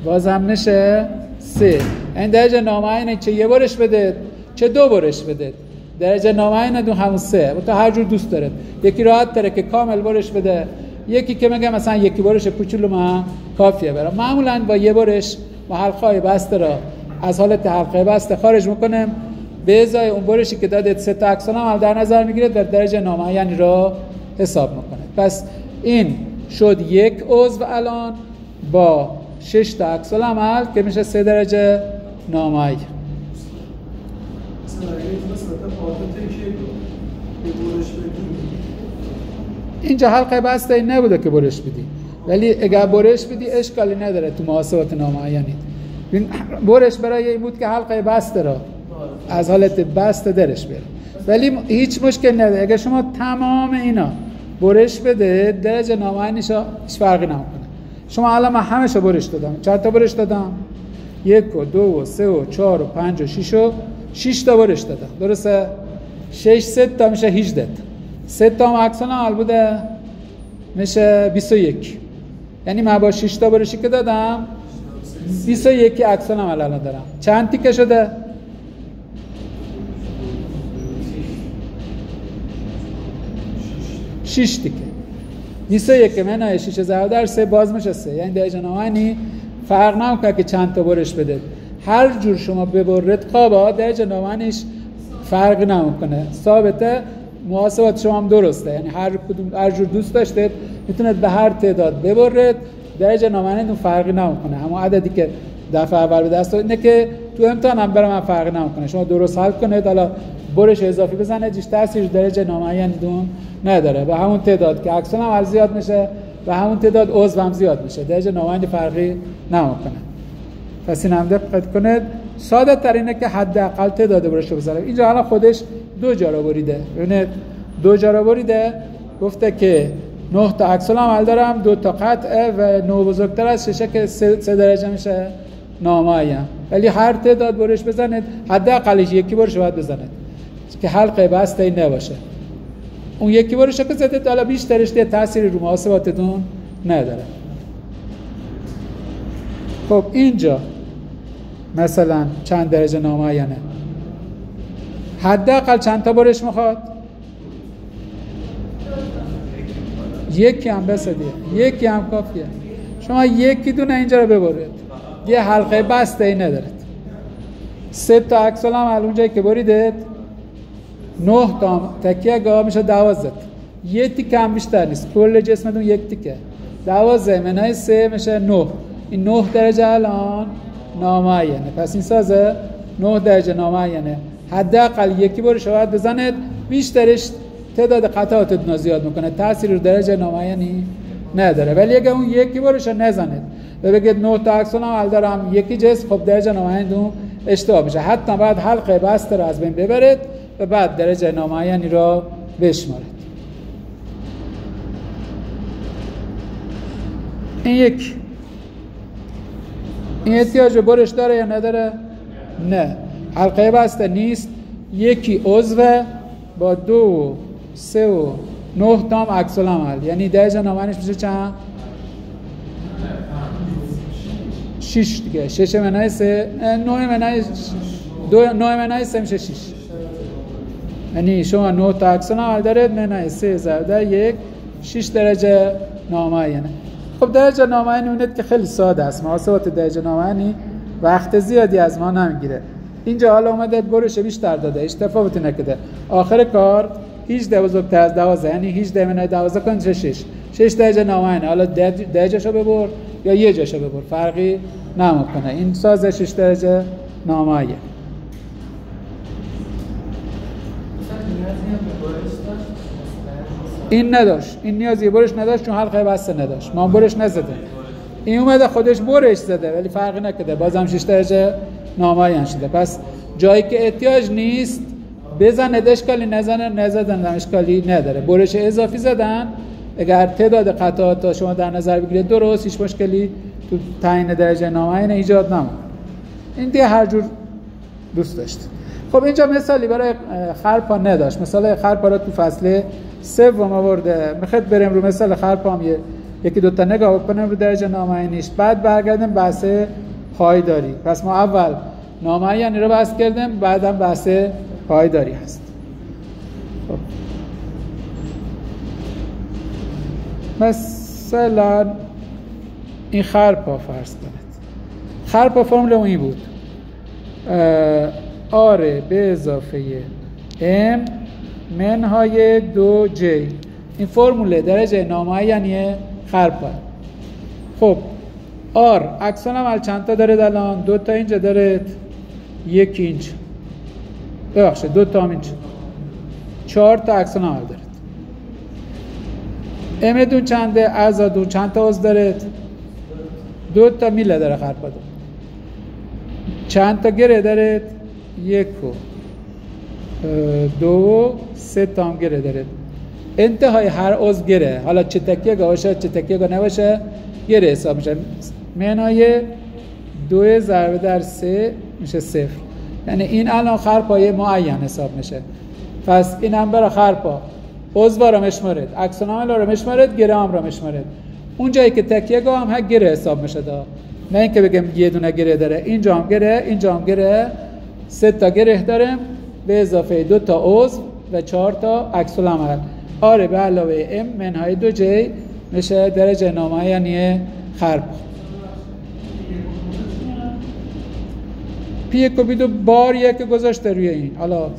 بازم میشه 3. این درجه نامعینه چه یه برش بدید چه 2 برش بدید، درجه نامعینه دو همون 3. تو هر جور دوست دارید. یکی راحت تره که کامل برش بده، یکی که میگه مثلا یکی برش کوچولو ما کافیه برام. معمولا با یه برش ما حلقه بسته را از حالت حلقه بسته خارج میکنیم، به ازای اون برشی که دادید 3 تا عکس العمل در نظر میگیرید و درجه نامعینی را حساب میکنه. پس این شد یک عضو الان با 6 تا عکس العمل که میشه 3 درجه نامعین. اینجا حلقه بسته این نبوده که برش بدی، ولی اگر برش بدی اشکالی نداره تو محاسبات نامعینی. برش برای این بود که حلقه بسته را از حالت بسته درش بیاره، ولی هیچ مشکل نداره. اگر شما تمام اینا برش بده درجه نامعینیش هیچ فرقی نمیکنه. شما الان من همه‌شو برش دادم. چند تا برش دادم؟ 1 و 2 و 3 و 4 و 5 و 6 و 6 تا برش دادم. درسته؟ 6 3 تا میشه 18 تا. 3 تا هم عکس العمل بوده میشه 21. یعنی من با 6 تا برشی که دادم 21 عکس العمل الان دارم. چند تیکه شده؟ 6 تیکه. 21 منهای 6 ضرب در 3 باز میشه 3. یعنی درجه نامعینی فرق نمیکنه که چند تا برش بده، هر جور شما ببرید قابا درجه نامعینیش فرق نمیکنه، ثابته. محاسبات شما هم درسته، یعنی هر جور دوست داشتید میتونید به هر تعداد ببرید، درجه نامعینی فرقی نمیکنه. اما عددی که دفعه اول به دست اینه که تو امتحان هم برام فرقی نمیکنه. شما درست حل کنید، حالا برش اضافی بزنید هیچ تاثیر درجه نامعینی دون نداره. به همون تعداد که عکس العمل زیاد میشه و همون تعداد عضو هم زیاد میشه، درجه نامعینی فرقی نمیکنه. پس این هم دقت کنید. ساده تر اینه که حداقل تعداد برش رو بزنید. اینجا حالا خودش 2 جا رو بریده، ببینید 2 جا رو بریده، گفته که 9 تا عکس العمل دارم، 2 تا قطعه و 9 بزرگتر از 6 که 3 درجه میشه نامعین. ولی هر تعداد برش بزنید حداقلش یکی برش باید بزنید که حلقه بسته این نباشه. اون یکی برش که زدید حالا بیشترش تأثیری رو محاسباتتون نداره. خب اینجا مثلا چند درجه نامعینه؟ حداقل چند تا برش میخواد؟ یکی هم بس دیگه، یکی هم کافیه. شما یکی دونه اینجا رو ببرید، یه حلقه بسته ای ندارید. 3 تا عکس العمل اونجایی که بریدید 9 تا تکیه گاه میشه 12. یه تیکه هم بیشتر نیست، کل جسمتون یک تیکه. 12 منهای 3 میشه 9. این 9 درجه الان نامعینه. پس این سازه 9 درجه نامعینه. حداقل یکی برش باید بزنید، بیشترش تعداد قطعاتتون زیاد میکنه، تأثیر رو درجه نامعینی نداره. ولی اگه اون یکی برش نزنید و بگید 9 تا عکس العمل دارم یکی جسم، خب درجه نامعینی اشتباه میشه. حتی بعد حلقه بسته رو از بین ببرید و بعد درجه نامعینی رو بشمارید. این احتیاج به برش داره یا نداره؟ نه، حلقه بسته نیست، یکی عضو با 2 و 3 و 9 تا هم عکس العمل، یعنی درجه نامعینیش میشه چند؟ 6 دیگه. 6 منهای 3 9 منهای 9 منهای 3 میشه 6. یعنی شما 9 تا اکسون عمل دارید، منهای 3 ضرب 1 6 درجه نامعینه. خب درجه نامعین اونید که خیلی ساده است، محاسبات درجه نامعینی وقت زیادی از ما نمیگیره. اینجا حالا اومده برش بیشتر داده، هیچ تفاوتی نکرده. آخر کار 18 بزرگتر از 12 یعنی 18 منهای 12 کن 6 درجه نامعینه. حالا درجهشو ببر یا یه جاشو ببر فرقی نمیکنه. این ساز 6 درجه نامعین. این نداشت، این نیازی برش نداشت چون حلقه بسته نداشت، ما برش نزده. این اومده خودش برش زده ولی فرقی نکرده، بازم 6 درجه نامعین شده. پس جایی که احتیاج نیست بزنه اشکالی، نزدن اشکالی نداره. برش اضافی زدن اگر تعداد قطعات شما در نظر بگیرید درست، هیچ مشکلی تو تعیین درجه نامعین ایجاد نمیکنه. این دیگه هر جور دوست داشت. خب اینجا مثالی برای خرپا نداشت، مثال خرپا رو تو فصل 3 آورده. میخواد بریم رو مثال خرپا هم یکی دو تا نگاه بکنیم رو درجه نامعینیش، بعد برگردیم بحث پایداری. پس ما اول نامعینی رو بحث کردیم، بعدم بحث پایداری هست. خب مثلا این خرپا فرض کنید، خرپا فرمول اون این بود R به اضافه M منهای 2J. این فرمول درجه نامعینی خرپا. خب R اکسون عمل چند تا داره الان؟ 2 تا اینجا داره، 1 اینجا، ببخشید 2 تا اینجا، 4 تا اکسون عمل داره. امدون چنده؟ ازادون چند تا عضو داره؟ 2 تا میله داره خرپا داره. چند تا گره داره؟ 1 و 2 3 تا هم گره داره. انتهای هر عضو گره، حالا چه تکیه باشه چه تکیه نباشه گره حساب میشه. منهای 2 ضربه در 3 میشه 0. یعنی این الان خرپای معین حساب میشه. پس این هم برای خرپا عضو رو مشمارید، اکسون عمل رو مشمارید، گره هم رو مشمارید. اون جایی که تکیه هم گره حساب میشه دا، نه اینکه بگم یه دونه گره داره، اینجا هم گره، اینجا هم گره، 3 تا گره داریم به اضافه 2 تا عضو و 4 تا عکس العمل. آره به علاوه M منهای 2J میشه درجه نامعینی خرپا. پی کوبید و بار یک گذاشته روی این، حالا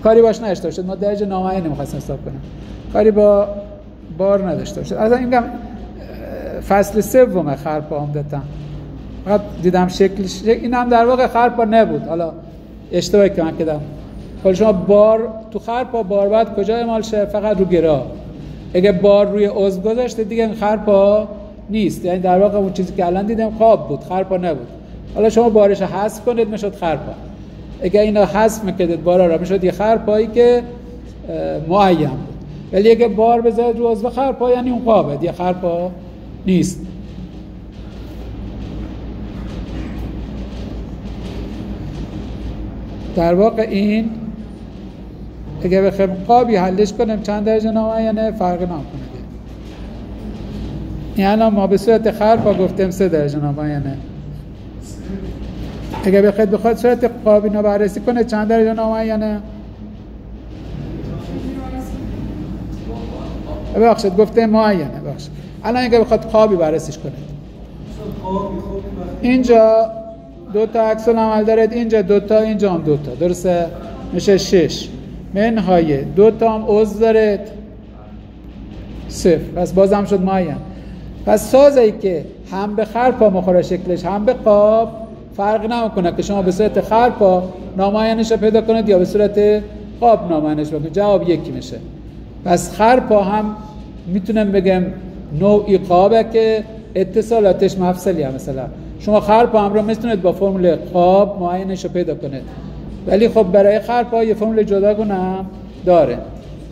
کاری باش نداشته باشید، ما درجه نامعین نمیخواستیم حساب کنیم، کاری با بار نداشته باشید. از این میگم فصل 3 خرپا هم دادم، فقط دیدم شکلش این هم در واقع خرپا نبود، حالا اشتباهی که من کردم. حالا شما بار تو خرپا بار بعد کجا اعمال شه؟ فقط رو گرا. اگه بار روی عضو گذاشته دیگه این خرپا نیست، یعنی در واقع اون چیزی که الان دیدم قاب بود، خرپا نبود. حالا شما بارش حذف کنید میشد خرپا. اگه اینا حذف میکردید بارا را میشد یه خرپایی که معین بود. ولی اگه بار بذارید رو عضو خرپا یعنی اون قابه، دیگه خرپا نیست. در واقع این اگه بخوایم قابی حلش کنیم چند درجه نامعینه فرقی نمیکنه. یعنی ما به صورت خرپا گفتیم 3 درجه نامعینه. اگه بخواید صورت قابی رو بررسی کنه چند درجه نامعینه؟ ببخشید گفتیم معینه، ببخشید. الان اگه بخواید قابی بررسیش کنید، اینجا 2 تا عکس العمل دارید، اینجا 2 تا، اینجا هم 2 تا، درسته؟ میشه 6 منهای 2 تا هم عضو دارید 0. پس بازم شد معین. پس سازی که هم به خرپا مخوره شکلش هم به قاب فرق نمیکنه که شما به صورت خرپا نامعینش رو پیدا کنید یا به صورت قاب نامعینش بکنید، جواب یکی میشه. پس خرپا هم میتونم بگم نوعی قابه که اتصالاتش مفصلی هم. مثلا شما خرپا هم رو میتونید با فرمول قاب معینش رو پیدا کنید، ولی خب برای خرپا یه فرمول جداگونه هم داره.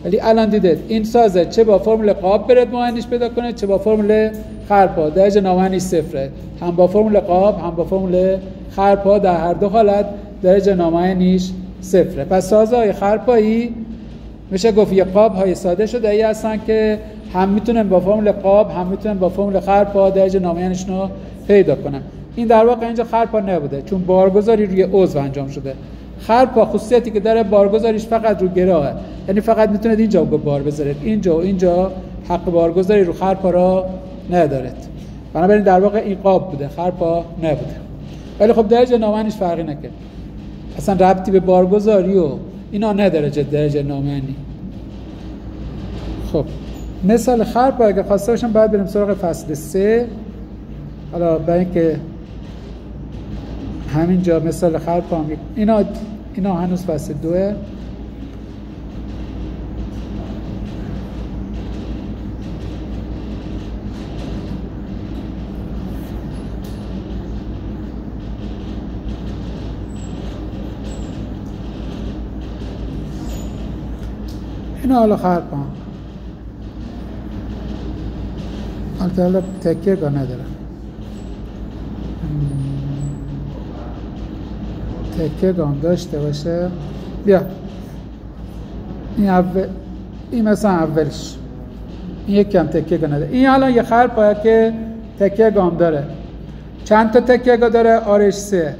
ولی الان دیدید این سازه چه با فرمول قاب برید معینش پیدا کنید چه با فرمول خرپا، درجه نامعینش 0. هم با فرمول قاب هم با فرمول خرپا در هر دو حالت درجه نامعینش 0. پس سازهای خرپایی میشه گفت یه قاب های ساده شده ای هستن که هم میتونن با فرمول قاب هم میتونن با فرمول خرپا درجه نامعینشون رو پیدا کنن. این در واقع اینجا خرپا نبوده چون بارگذاری روی عضو انجام شده. خرپا خصوصیتی که داره بارگذاریش فقط رو گراه، یعنی فقط میتونید اینجا بار بذارید، اینجا و اینجا حق بارگذاری رو خرپا را ندارد. بنابراین در واقع این قاب بوده، خرپا نبوده. ولی خب درجه نامعنیش فرقی نکرد، اصلا ربطی به بارگذاری و اینا نداره درجه نامعنی. خب مثال خرپا اگه خواسته باشم باید بریم سراغ فصل 3. حالا برای اینکه همینجا مثال خرپا اینا هنوز فصل 2. اینا حالا خرپا حالا تکیه گاه ندارم، تکیه گاه داشته باشه. بیا این مثلا اولش این یک کم تکیه گاه نداره. این الان یه خرپا که تکیه گاه داره. چند تا تکیه گاه داره؟ آرش 3.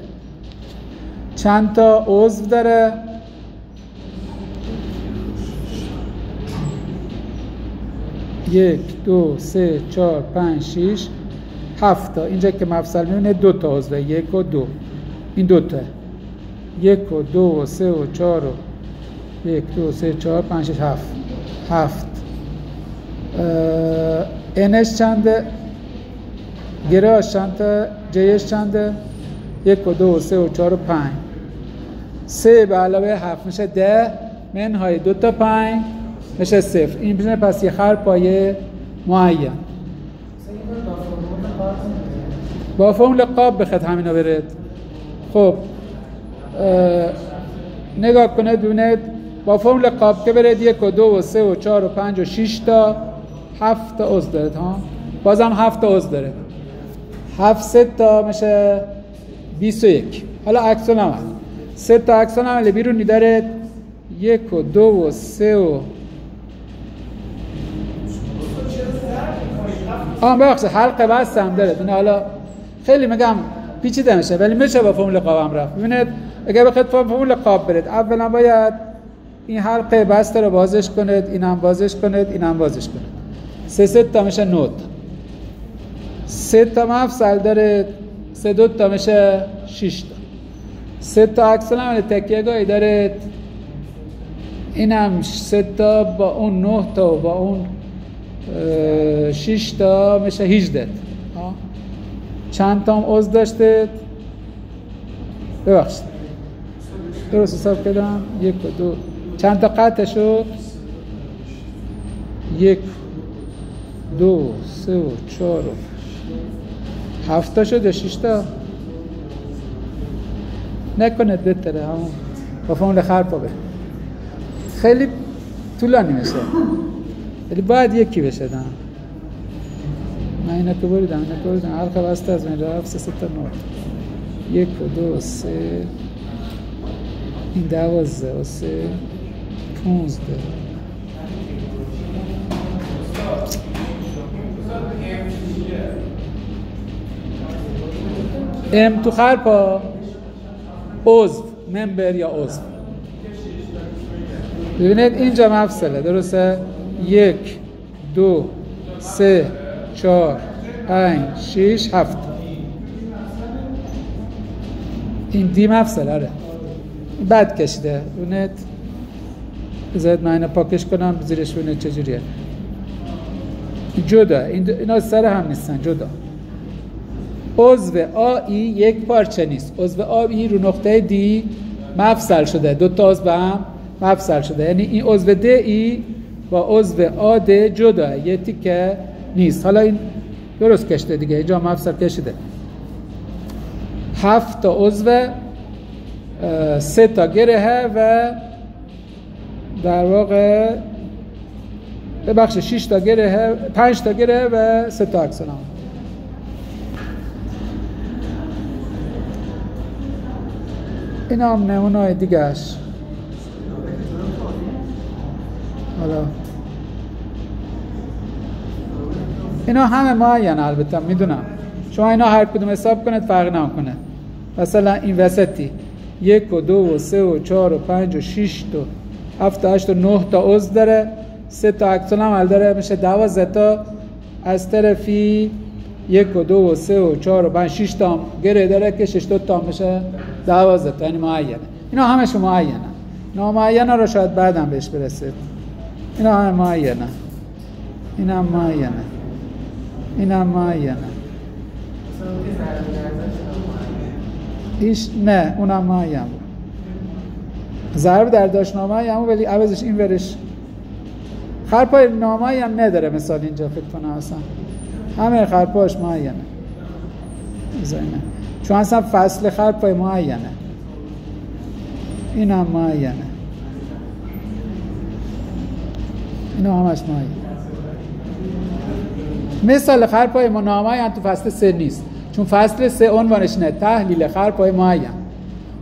چند تا عضو داره؟ 1 2 3 4 5 6 7 تا. اینجا که مفصل میونه 2 تا عضو، 1 و 2. این 2 تا 1 و 2 و 3 و 4 و 1 2 3 4 5 6 7. انش چنده؟ گراش چنده؟ جیش چنده؟ 1 و 2 و 3 و 4 و 5. 3 به علاوه 7 میشه 10 منهای 2 تا 5 میشه 0. این میشه پس یه خرپای معین. با فرمول قاب بخواد همینا برید. خب نگاه کنید ببینید با فرمول قاب که برید 1 و 2 و 3 و 4 و 5 و 6 تا 7 تا عضو دارید ها. بازم 7 تا عضو داره. 7 3 تا میشه 21. حالا عکس العمل 3 تا عکس العمل بیرونی دارید 1 و 2 و 3 و ببخشید حلقه بسته هم داره. این حالا خیلی میگم پیچیده میشه ولی میشه با فرمول قاب هم رفت. ببینید اگه بخواید فرمول قاب برید اولا باید این حلقه بسته رو بازش کنید، اینم بازش کنید، اینم بازش کنید. 3 تا میشه 9 تا. 3 تا مفصل داره، 3 2 تا میشه 6 تا. 3 تا عکس العمل تکیه گاهی داره، اینم 3 تا با اون 9 تا و با اون 6 تا میشه 18. چند تا هم عضو داشته؟ ببخشید درست حساب کردم. 1 و 2 چند تا قطع شد؟ 1 2 3 و 4 و 7 تا شد یا 6 تا؟ نکنید بهتره همون با فرمول خرپا بره. خیلی طولانی میشه ولی باید یکی بشه. من اینا که بریدم حلقه بسته از من رفت 3 تا 9 1 و 2 و 3 این 12 و 3 15 ام تو خرپا عضو ممبر یا عضو. ببینید اینجا مفصله درسته؟ 1 2 3 4 5 6 7 این دی مفصل. آره این بد کشیده. ببینید بذارید من اینو پاکش کنم زیرش ببینید چجوریه. جدا اینا سر هم نیستن، جدا. عضو آ ای یک پارچه نیست. عضو آ ای رو نقطه دی مفصل شده، 2 تا عضو هم مفصل شده، یعنی این عضو د ای با عضو آ د جدا، یه تیکه نیست. حالا این درست کشیده دیگه، اینجا مفصل کشیده. 7 تا عضو، 3 تا گره و در واقع ببخشید 6 تا گره، 5 تا گره و 3 تا عکس العمل. این هم نمونه دیگهش. حالا اینا همه معین البته میدونم شما اینا هر کدوم حساب کنید فرق نمیکنه. مثلا این وسطی 1 و 2 و 3 و 4 و 5 و 6 تا 7 تا 8 و 9 تا عضو داره، 3 تا عکس العمل داره، میشه 12 تا. از طرفی 1 و 2 و 3 و 4 و 5 6 تا گره داره که 6 تا میشه 12 تا، یعنی معینه. اینا همش معینه. نامعینه رو شاید بعداً بهش برسید. اینا هم معینه. اینا معینه. اینا معینه. ایش نه اونم معین بود. ضرب در داشت نامعین ولی عوضش این ورش خرپای نامعین نداره. مثال اینجا فکر کنم اصلا همه خرپاش معینه. چون اصلا فصل خرپای معینه. این هم معینه. اینا همش معینه. مثال خرپای نامعین تو فصل 3 نیست، چون فصل 3 عنوانش نه تحلیل خرپای معین.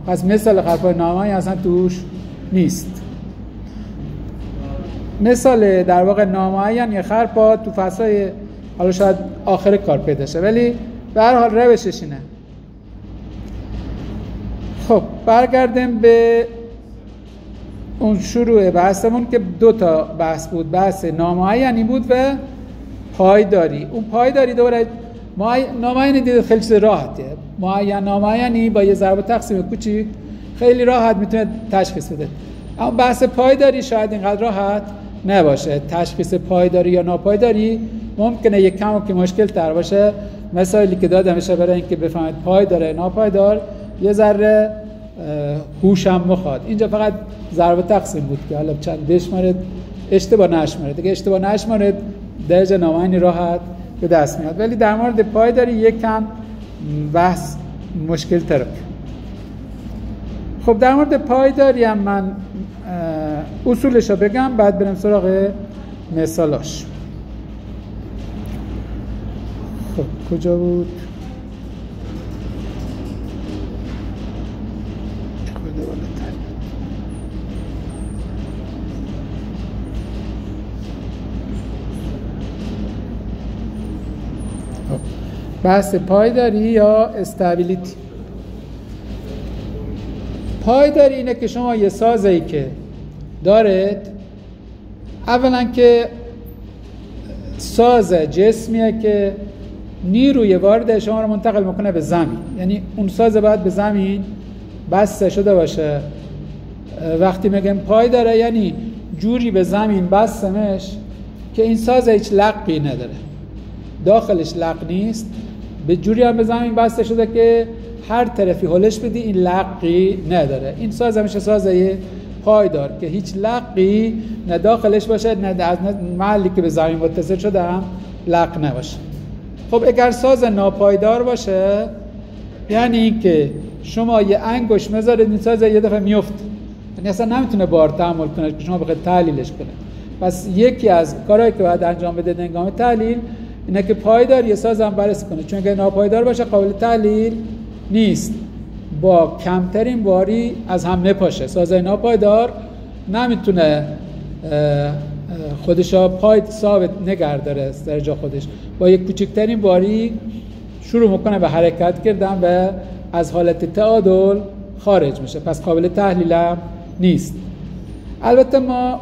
پس مثال خرپای نامعین اصلا توش نیست. مثال در واقع نامعین یه خرپا تو فصلای حالا شاید آخر کار پیدا شه، ولی به هر حال روشش اینه. خب برگردیم به اون شروع بحثمون که 2 تا بحث بود. بحث نامعینی بود و پایداری. اون پایداری دوره نامعینی دید خیلی چیز راحته. معین نامعینی با یه ضرب و تقسیم کوچیک خیلی راحت میتونه تشخیص بده. اما بحث پایداری شاید اینقدر راحت نباشه. تشخیص پایداری یا ناپایداری ممکنه یک کم که مشکل تر باشه. مثالی که دادم میشه برای اینکه بفهمید پایدار ناپایدار یه ذره هوشم میخواد. اینجا فقط ضرب و تقسیم بود که حالا چند بشمارید اشتباه نشمارید. دیگه اشتباه نشمارید درجه نامعینی راحت به دست میاد. ولی در مورد پایداری یک کم بحث مشکل تره. خب در مورد پایداری هم من اصولش رو بگم، بعد بریم سراغ مثالاش. خب کجا بود؟ بحث پایداری یا استابیلیتی. پایداری اینه که شما یه سازه‌ای که دارید، اولا که ساز جسمیه که نیروی وارد شما رو منتقل میکنه به زمین، یعنی اون ساز باید به زمین بسته شده باشه. وقتی میگم پایداره یعنی جوری به زمین بستمش که این ساز هیچ لقی نداره، داخلش لق نیست، به جوری هم به زمین بسته شده که هر طرفی هلش بدی این لقی نداره. این ساز همیشه سازه پایدار که هیچ لقی نه داخلش باشه نه از محلی که به زمین متصل شده هم لق نباشه. خب اگر ساز ناپایدار باشه یعنی که شما یه انگشت میذارید این ساز یه دفعه میفته، یعنی اصلا نمیتونه بار تحمل کنه که شما بخواید تحلیلش کنه. پس یکی از کارهایی که باید انجام بده هنگام تحلیل اینه که پایدار یه ساز هم بررسی کنه، چون اگه ناپایدار باشه قابل تحلیل نیست، با کمترین باری از هم نپاشه. سازهای ناپایدار نمیتونه خودشا پای ثابت نگه داره در جا خودش، با یک کوچکترین باری شروع میکنه به حرکت کردن و از حالت تعادل خارج میشه، پس قابل تحلیل هم نیست. البته ما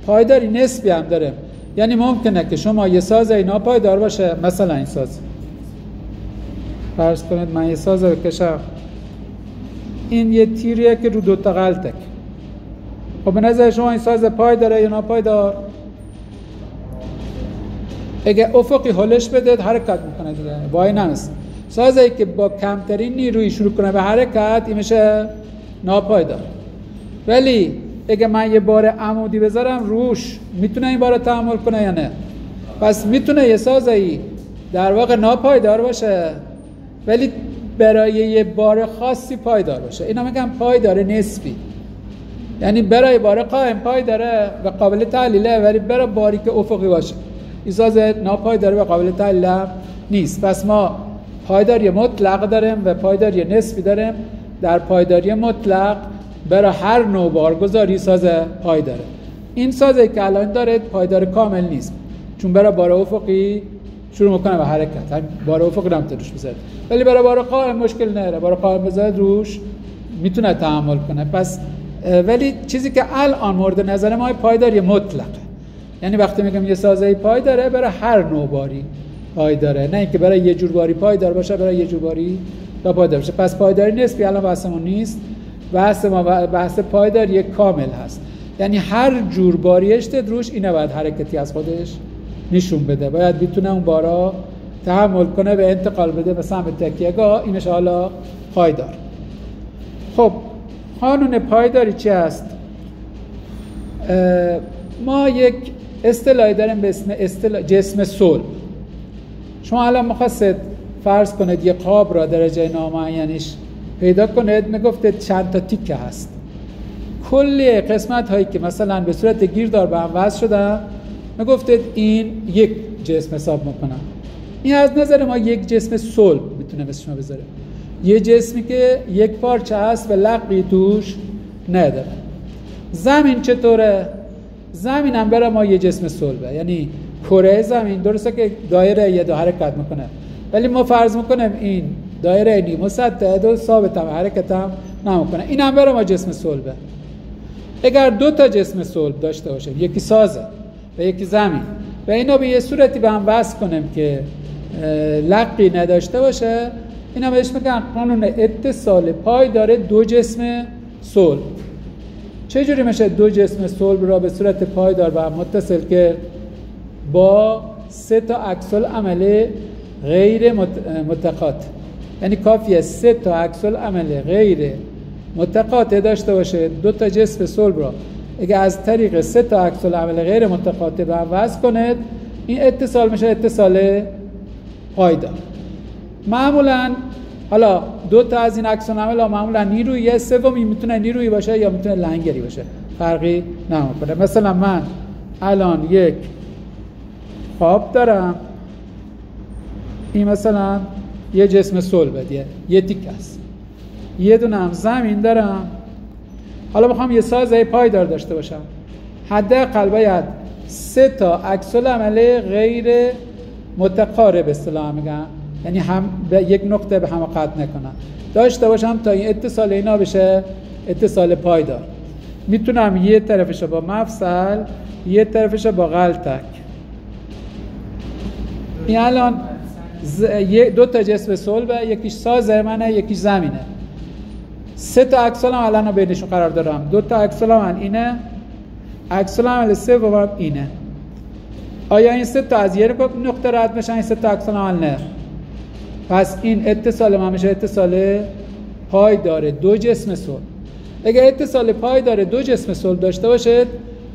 پایداری نسبی هم داره، یعنی ممکنه که شما یه ساز ناپایدار باشه، مثلا این ساز، فرض کنید من یه ساز بکشم، این یه تیریه که رو 2 تا غلطه. خب به نظر شما این ساز پایداره یا ناپایدار؟ اگه افقی هلش بدید حرکت میکنه دیگه، وای نمیست. سازی که با کمترین نیروی شروع کنه به حرکت این میشه ناپایدار. ولی اگه من یه بار عمودی بذارم روش میتونه این بار رو تحمل کنه یا نه؟ پس میتونه یه سازی در واقع ناپایدار باشه ولی برای یه بار خاصی پایدار باشه. اینا میگم پایدار نسبی، یعنی برای بار قائم پایداره و قابل تحلیله، ولی برای باری که افقی باشه این ساز ناپایداره و قابل تحلیل نیست. پس ما پایداری مطلق داریم و پایداری نسبی داریم. در پایداری مطلق برای هر نوع بارگذاری ساز پایداره. این سازی که الان دارید پایدار کامل نیست، چون برای بار افقی شروع میکنه به حرکت، بار افقی نمیتونه روش بذاره. ولی برای بار قائم مشکل نداره، بار قائم بذاره روش میتونه تحمل کنه. پس ولی چیزی که الان مورد نظر ما پایداری مطلقه، یعنی وقتی میگم یه سازه پایداره برای هر نوع باری پایداره، نه اینکه برای یه جور باری پایدار باشه برای یه جور باری پایدار باشه. پس پایداری نسبی الان بحثمون نیست، بحث پایداری کامل هست، یعنی هر جور باری اشتد روش اینه باید حرکتی از خودش نشون بده، باید بتونه اون بارا تحمل کنه و انتقال بده به سمت تکیه‌گاه، اینش حالا پایدار. خب قانون پایداری چی هست؟ ما یک اصطلاحی داریم به اسم جسم صلب. شما الان می‌خواستید فرض کنید یه قاب را درجه نامعینش پیدا کنید، میگفتید چند تا تیکه هست، کلی قسمت هایی که مثلا به صورت گیردار به هم وصل شدن میگفتید این یک جسم حساب میکنن. این از نظر ما یک جسم صلب میتونه مثل شما بذاره، یه جسمی که یک پارچه هست و لقی توش نداره. زمین چطوره؟ زمین هم برای ما یه جسم صلبه، یعنی کره زمین درسته که دایره یه دو حرکت میکنه، ولی ما فرض میکنیم این دایره نیم مسطح دو ثابت هم حرکت هم نمیکنه، این هم برای ما جسم صلبه. اگر دو تا جسم صلب داشته باشه، یکی سازه و یکی زمین، و اینا به یه صورتی به هم وصل کنیم که لقی نداشته باشه، اینا بهش میگن قانون اتصال پایدار دو جسم صلب. چجوری میشه دو جسم صلب را به صورت پایدار به هم متصل که با سه تا عکس العمل غیر متقاطع، یعنی کافیه سه تا عکس العمل غیر متقاطع داشته باشه دو تا جسم صلب را، اگه از طریق سه تا عکس العمل غیر متقاطع به هم وصل کنید، این اتصال میشه اتصال پایدار. معمولا حالا دو تا از این عکس العمل ها معمولا نیرویی، سومی میتونه نیرویی باشه یا میتونه لنگری باشه، فرقی نمیکنه. مثلا من الان یک خواب دارم، این مثلا یه جسم صلبه دیگه، یه تیکه است. یه دونه هم زمین دارم، حالا میخوام یه سازه پایدار داشته باشم، حداقل باید سه تا عکس العمل غیر متقارب اصطلاحا میگن، یعنی هم به یک نقطه به هم قطع نکنن داشته باشم تا این اتصال اینا بشه اتصال پایدار. میتونم یه طرفش با مفصل، یه طرفش با غلطک. این الان دو تا جسم صلبه، یکیش سازه منه یکیش زمینه، سه تا عکس العمل الان بینشون قرار دارم، دو تا عکس العمل اینه، عکس العمل سوم اینه. آیا این سه تا از یه نقطه رد بشن؟ این سه تا عکس العمل نه. پس این اتصال ما میشه اتصال پایدار دو جسم صلب. اگه اتصال پایدار دو جسم صلب داشته باشید،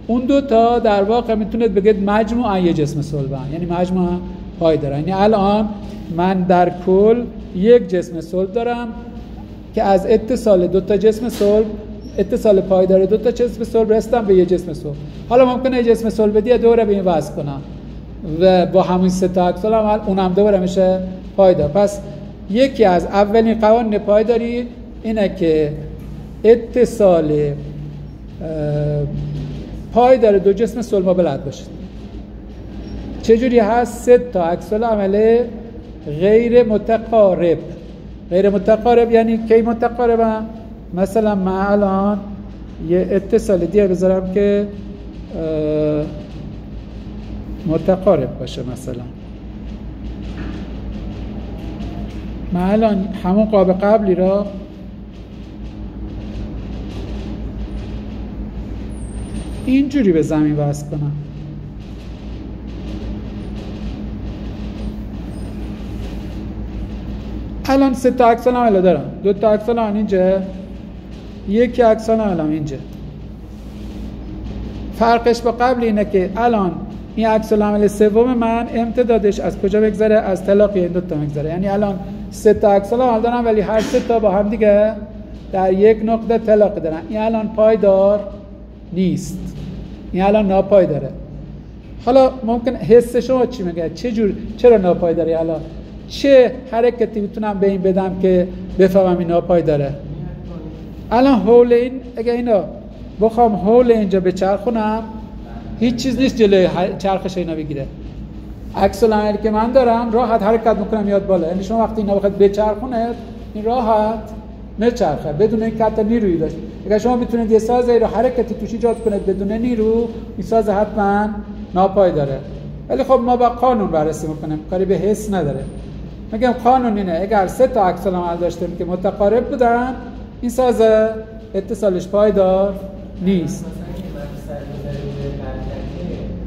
اون دو تا در واقع میتونید بگید مجموعاً یه جسم صلبن، یعنی مجموعاً پایدارن. یعنی الان من در کل یک جسم صلب دارم که از اتصال دو تا جسم صلب، اتصال پایدار دو تا جسم صلب رسیدم به یه جسم صلب. حالا ممکنه یه جسم صلب دیگه دوره به این وصل کنم و با همین سه تا عکس العمل اونم دوره میشه پایدار. پس یکی از اولین قوانین پایداری اینه که اتصال پایدار دو جسم صلب بلد باشید. چجوری هست؟ سه تا عکس العمل غیر متقارب. غیر متقارب یعنی کی متقاربه؟ مثلا من الان یه اتصال دیگه بذارم که متقارب باشه. مثلا من الان همون قاب قبلی را اینجوری به زمین وصل کنم، الان سه تا عکس العمل دارم، دو تا عکس العمل اینجا، یکی عکس العمل اینجا. فرقش با قبل اینه که الان این عکس العمل سوم من امتدادش از کجا بگذره؟ از تلاقی این دو تا بگذره. یعنی الان سه تا عکس العمل دارم ولی هر سه تا با هم دیگه در یک نقطه تلاقی دارن. این الان پایدار نیست، این الان ناپایداره. حالا ممکن حس شما چی میگه؟ چرا ناپایداره؟ الان چه حرکتی میتونم به این بدم که بفهمم این ناپایداره؟ الان حول این، اگه اینا بخوام حول اینجا بچرخونم هیچ چیز نیست جلوی چرخش اینا بگیره. عکس العملی که من دارم راحت حرکت میکنم یاد بالا. یعنی شما وقتی اینا بخواید بچرخونه این راحت میچرخه بدون اینکه حتی نیرویی داشت. اگر شما میتونید یه سازی رو حرکتی توش ایجاد کنید بدون نیرو، این ساز حتما ناپایداره. ولی خب ما با قانون بررسی میکنیم، کاری به حس نداره. میگم قانون اینه اگر 3 تا عکس العمل داشتیم که متقارب بودن، این ساز اتصالش پایدار نیست.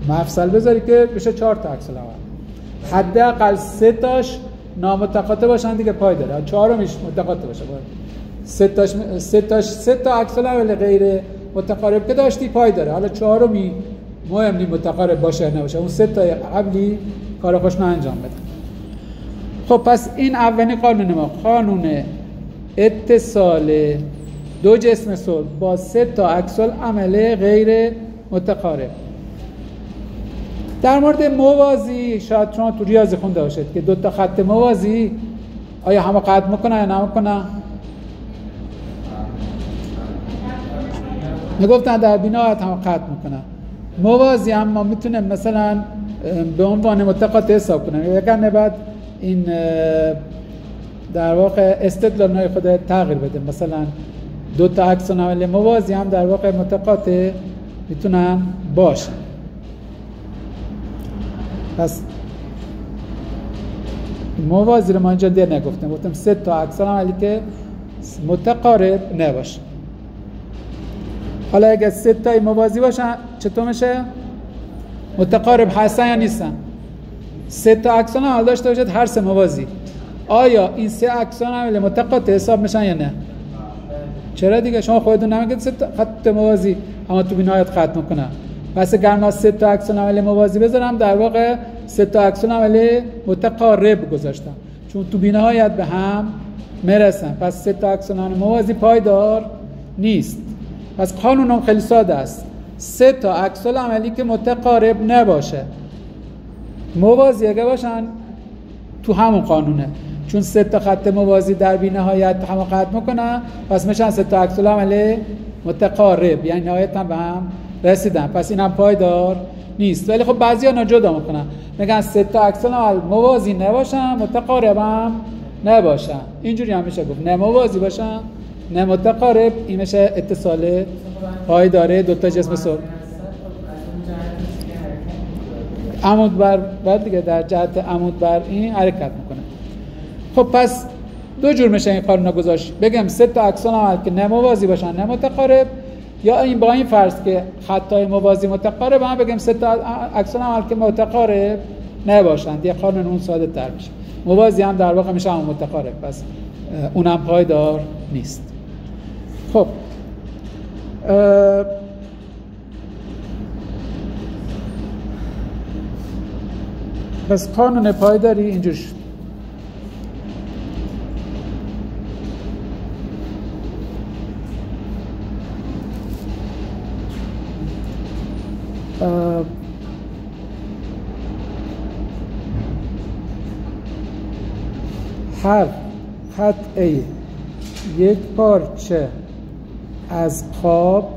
مفصل بذاری که بشه 4 تا عکس العمل، حداقل 3 تاش نامتقاطع باشن دیگه پایداره، 4میش متقاطع باشه. 3 تا عکس العمل غیر متقارب که داشتی پایداره، حالا 4می مهم نیست متقارب باشه نباشه، اون 3 تا قبلی کار خوش انجام بده. خب پس این اولین قانون ما، قانون اتصال 2 جسم صلب با 3 تا عکس العمل غیر متقارب. در مورد موازی شاید شما تو ریاضی خونده باشید که 2 تا خط موازی آیا همه قطع میکنن یا نمیکنن؟ میگفتن در بینایت همه قطع میکنن. موازی هم ما میتونیم مثلا به عنوان متقاطع حساب کنیم، اگر نباید این در واقع استدلال خود تغییر بده. مثلا 2 تا عکس العمل موازی هم در واقع متقاطع میتونن باشن. پس موازی رو ما اینجا دیر نگفتیم، گفتم 3 تا عکس العملی که متقارب نباشه. حالا اگه 3 تای موازی باشن چطور میشه؟ متقارب هستن یا نیستن؟ 3 تا عکس العمل داشته باشد هر 3 موازی، آیا این 3 عکس العمل متقاطع حساب میشن یا نه؟ چرا دیگه؟ شما خودتون نمیگید 3 تا خط موازی اما تو بینایت خط میکنن. پس اگر ما 3 تا عکس العمل موازی بذارم در واقع 3 تا عکس العمل متقارب گذاشتم، چون تو بینهایت به هم میرسن. پس 3 تا عکس العمل موازی پایدار نیست. پس قانونم خیلی ساده است، 3 تا عکس العملی که متقارب نباشه موازی اگه باشن تو همون قانونه، چون 3 تا خط موازی در بی‌نهایت هم قطع میکنن، پس میشن 3 تا عکس العمل متقارب، یعنی نهایت هم به هم رسیدن، پس این هم پایدار نیست. ولی خب بعضیا اینا جدا میکنن، میگن 3 تا عکس العمل موازی نباشن متقارب هم نباشن. اینجوری هم میشه گفت، نه موازی باشن نه متقارب، این میشه اتصال پایدار 2 تا جسم صلب. عمود بر دیگه در جهت عمود بر این حرکت میکنه. خب پس 2 جور میشه این قانونا گذاشت، بگم 3 تا عکس العمل که نه موازی باشن نه متقارب، یا این با این فرض که خطای موازی متقارب هم بگم 3 تا عکس العمل که متقارب نباشند. یه قانون اون ساده تر میشه، موازی هم در واقع میشه هم متقارب، پس اونم پایدار نیست. خب پس قانون پایداری اینجوری شد. هر قطعه یک پارچه از قاب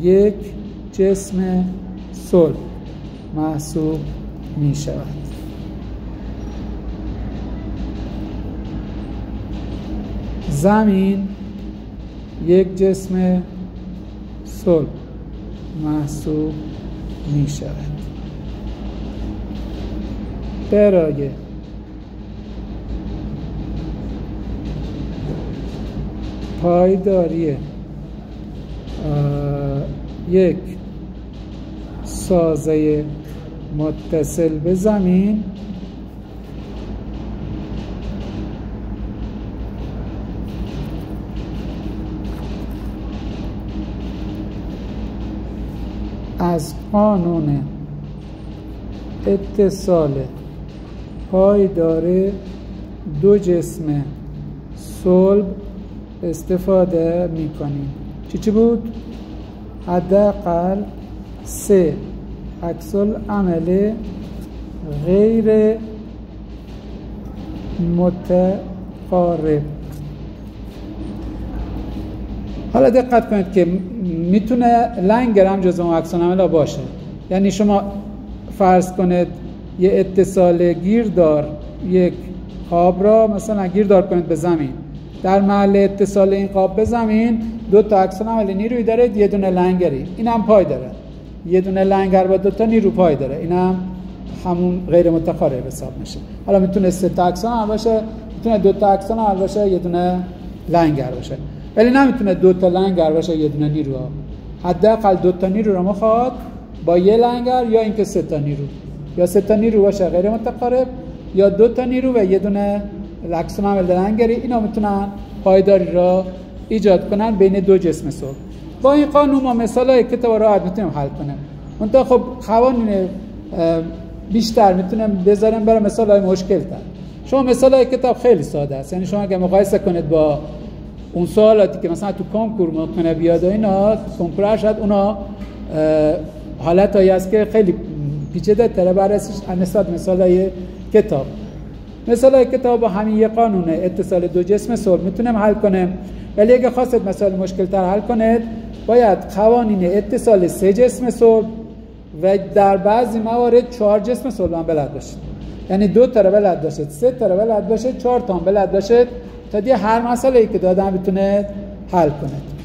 یک جسم صلب محسوب می شود. زمین یک جسم صلب محسوب می شود. برای پایداری یک سازه متصل به زمین از قانون اتصال پایدار 2 جسم صلب استفاده می‌کنیم. چی بود؟ حداقل 3 عکس العمل غیر متقارب. حالا دقت کنید که میتونه لنگر هم جزو عکس العمل باشه. یعنی شما فرض کنید یه اتصال گیردار یک قاب را مثلا گیردار کنید به زمین، در محل اتصال این قاب به زمین دو تا اکسون عمل نیروی داره، یه دونه لنگری، این هم پای داره، یه دونه لنگر با دو تا نیرو پای داره، این هم همون غیر متقارب حساب میشه. حالا میتونه 3 تا اکسون هم باشه، میتونه 2 تا اکسون هم باشه، یه دونه لنگر باشه، ولی نمیتونه 2 تا لنگر باشه یه دونه نیرو. حداقل 2 تا نیرو رو میخواد با یه لنگر، یا اینکه 3 تا نیرو، یا 3 تا نیرو باشه غیر متقارب، یا 2 تا نیرو و یه دونه اکسون عمل لنگری. اینا میتونن پایداری را ایجاد کنن بین دو جسم صلب. با این قانون ما مثالای کتاب راحت میتونیم حل کنیم. منتها خب قوانین بیشتر میتونم بذارم برای مثالای مشکل تر. شما مثالای کتاب خیلی ساده است، یعنی شما اگه مقایسه کنید با اون سوالاتی که مثلا تو کنکور ممکنه بیاد و اینا، کنکور شاید اونا حالتایی است که خیلی پیچیده تره بررسیش نسبت مثالای کتاب. مثالای کتاب با همین یه قانون اتصال دو جسم صلب میتونیم حل کنیم، ولی اگه خواستید مثال مشکل تر حل کنید باید قوانین اتصال 3 جسم صلب و در بعضی موارد 4 جسم صلب هم بلد باشید، یعنی 2 تا رو بلد باشید، 3 تا رو بلد باشید، 4 تا هم بلد باشید تا دیگه هر مسئله‌ای که دادم بتونید حل کنید.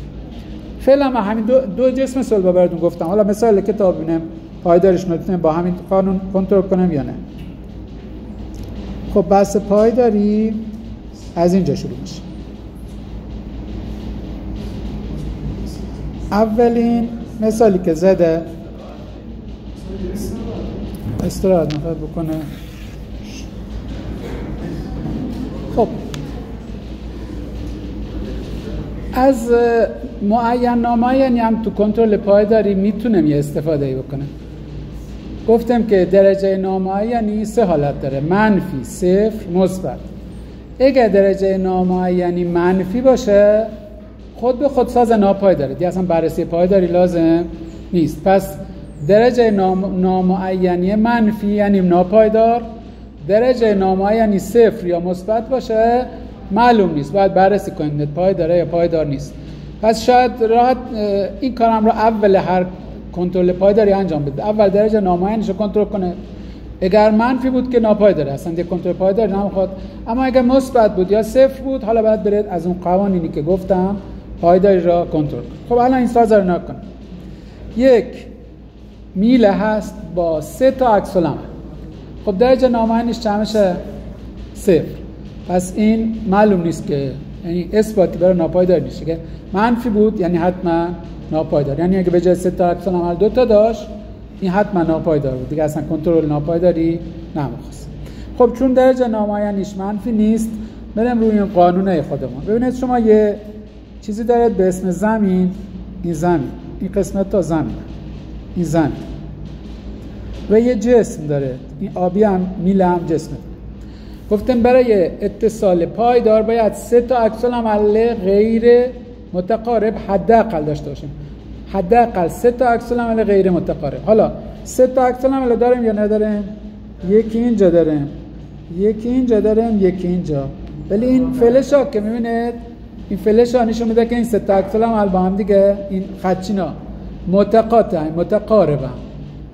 فعلا من همین دو جسم صلب براتون گفتم. حالا مثال کتاب ببینیم پایدارش میتونیم با همین قانون کنترل کنیم یا نه. خب بحث پایداری از اینجا شروع میشه. اولین مثالی که زده استراحت میخواد بکنه. خب از معین نامعینی هم تو کنترل پایداری میتونم یه استفاده بکنم. گفتم که درجه نامعینی 3 حالت داره: منفی، صفر، مثبت. اگه درجه نامعینی منفی باشه خود به خود ساز ناپایداره، دیگه اصلا بررسی پایداری لازم نیست. پس درجه نامعینی منفی یعنی ناپایدار، درجه نامعینی صفر یا مثبت باشه معلوم نیست، باید بررسی کنید پایداره یا پایدار نیست. پس شاید راحت این کارم رو اول هر کنترل پایداری انجام بده، اول درجه نامعینش رو کنترل کنه. اگر منفی بود که ناپایداره، اصلا دیگه کنترل پایداری نمیخواد. اما اگر مثبت بود یا صفر بود، حالا باید برید از اون قوانینی که گفتم پایداری را کنترل کنید. خب الان این ساز رو نکنید. یک میله هست با 3 تا عکس العمل. خب درجه نامعینش چند میشه؟ 0. پس این معلوم نیست که، یعنی اثباتی برای ناپایدار نیست که منفی بود یعنی حتما ناپایدار، یعنی اگه به جای 3 تا عکس العمل 2 تا داشت این حتما ناپایدار بود، دیگه اصلا کنترل ناپایداری نمیخواست. خب چون درجه نامعینش منفی نیست، بریم روی این قانونه خودمون. ببینید شما یه چیزی دارید به اسم زمین، این زمین، این قسمت تا زمین، این زمین و یه جسم داره، این آبی هم میله هم جسمه. گفتم برای اتصال پایدار باید 3 تا عکس العمل غیر متقارب حداقل داشته باشیم. حداقل 3 تا عکس العمل غیر متقارب. حالا 3 تا عکس العمل داریم یا نداریم؟ یکی اینجا داریم، یکی اینجا داریم، یکی اینجا. ولی این فلش ها که میبینید، این فلش ها نشون میده که این 3 تا عکس العمل با هم دیگه، این خطچینا متقاطعن، متقاربن،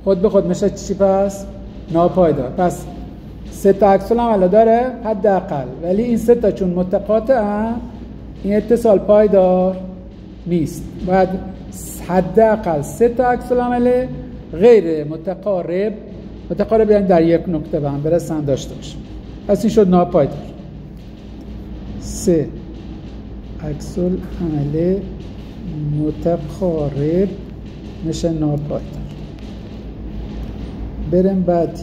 خود به خود میشه چی؟ پس ناپایدار. پس 3 تا عکس العمل داره حداقل، ولی این 3 تا چون متقاطعن این اتصال پایدار نیست. باید حداقل 3 تا عکس العمل غیر متقارب، متقارب یعنی در یک نقطه به هم برسن، داشته باشه. پس این شد ناپایدار. 3 عکس العمل متقارب میشه ناپایدار. بریم بعد.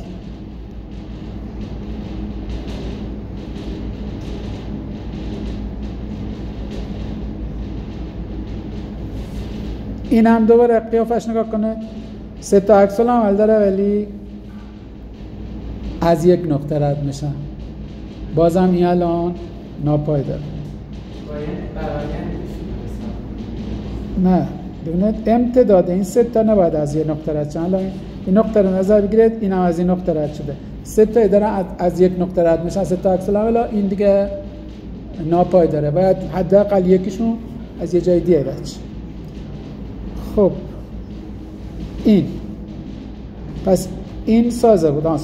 این هم دوباره قیافش نگاه کنه، 3 تا عکس العمل داره ولی از یک نقطه رد میشن، بازم این الان ناپایدار. نه ببینید امتداد این 3 تا نباید از یک نقطه رد شن. الان این نقطه رو نظر بگیرید، این هم از این نقطه رد شده، 3 تا دارن از یک نقطه رد میشن، 3 تا عکس العمل، این دیگه ناپایداره، باید حداقل یکیشون از یه جای دیگه رد شه. خب این پس این سازه بود،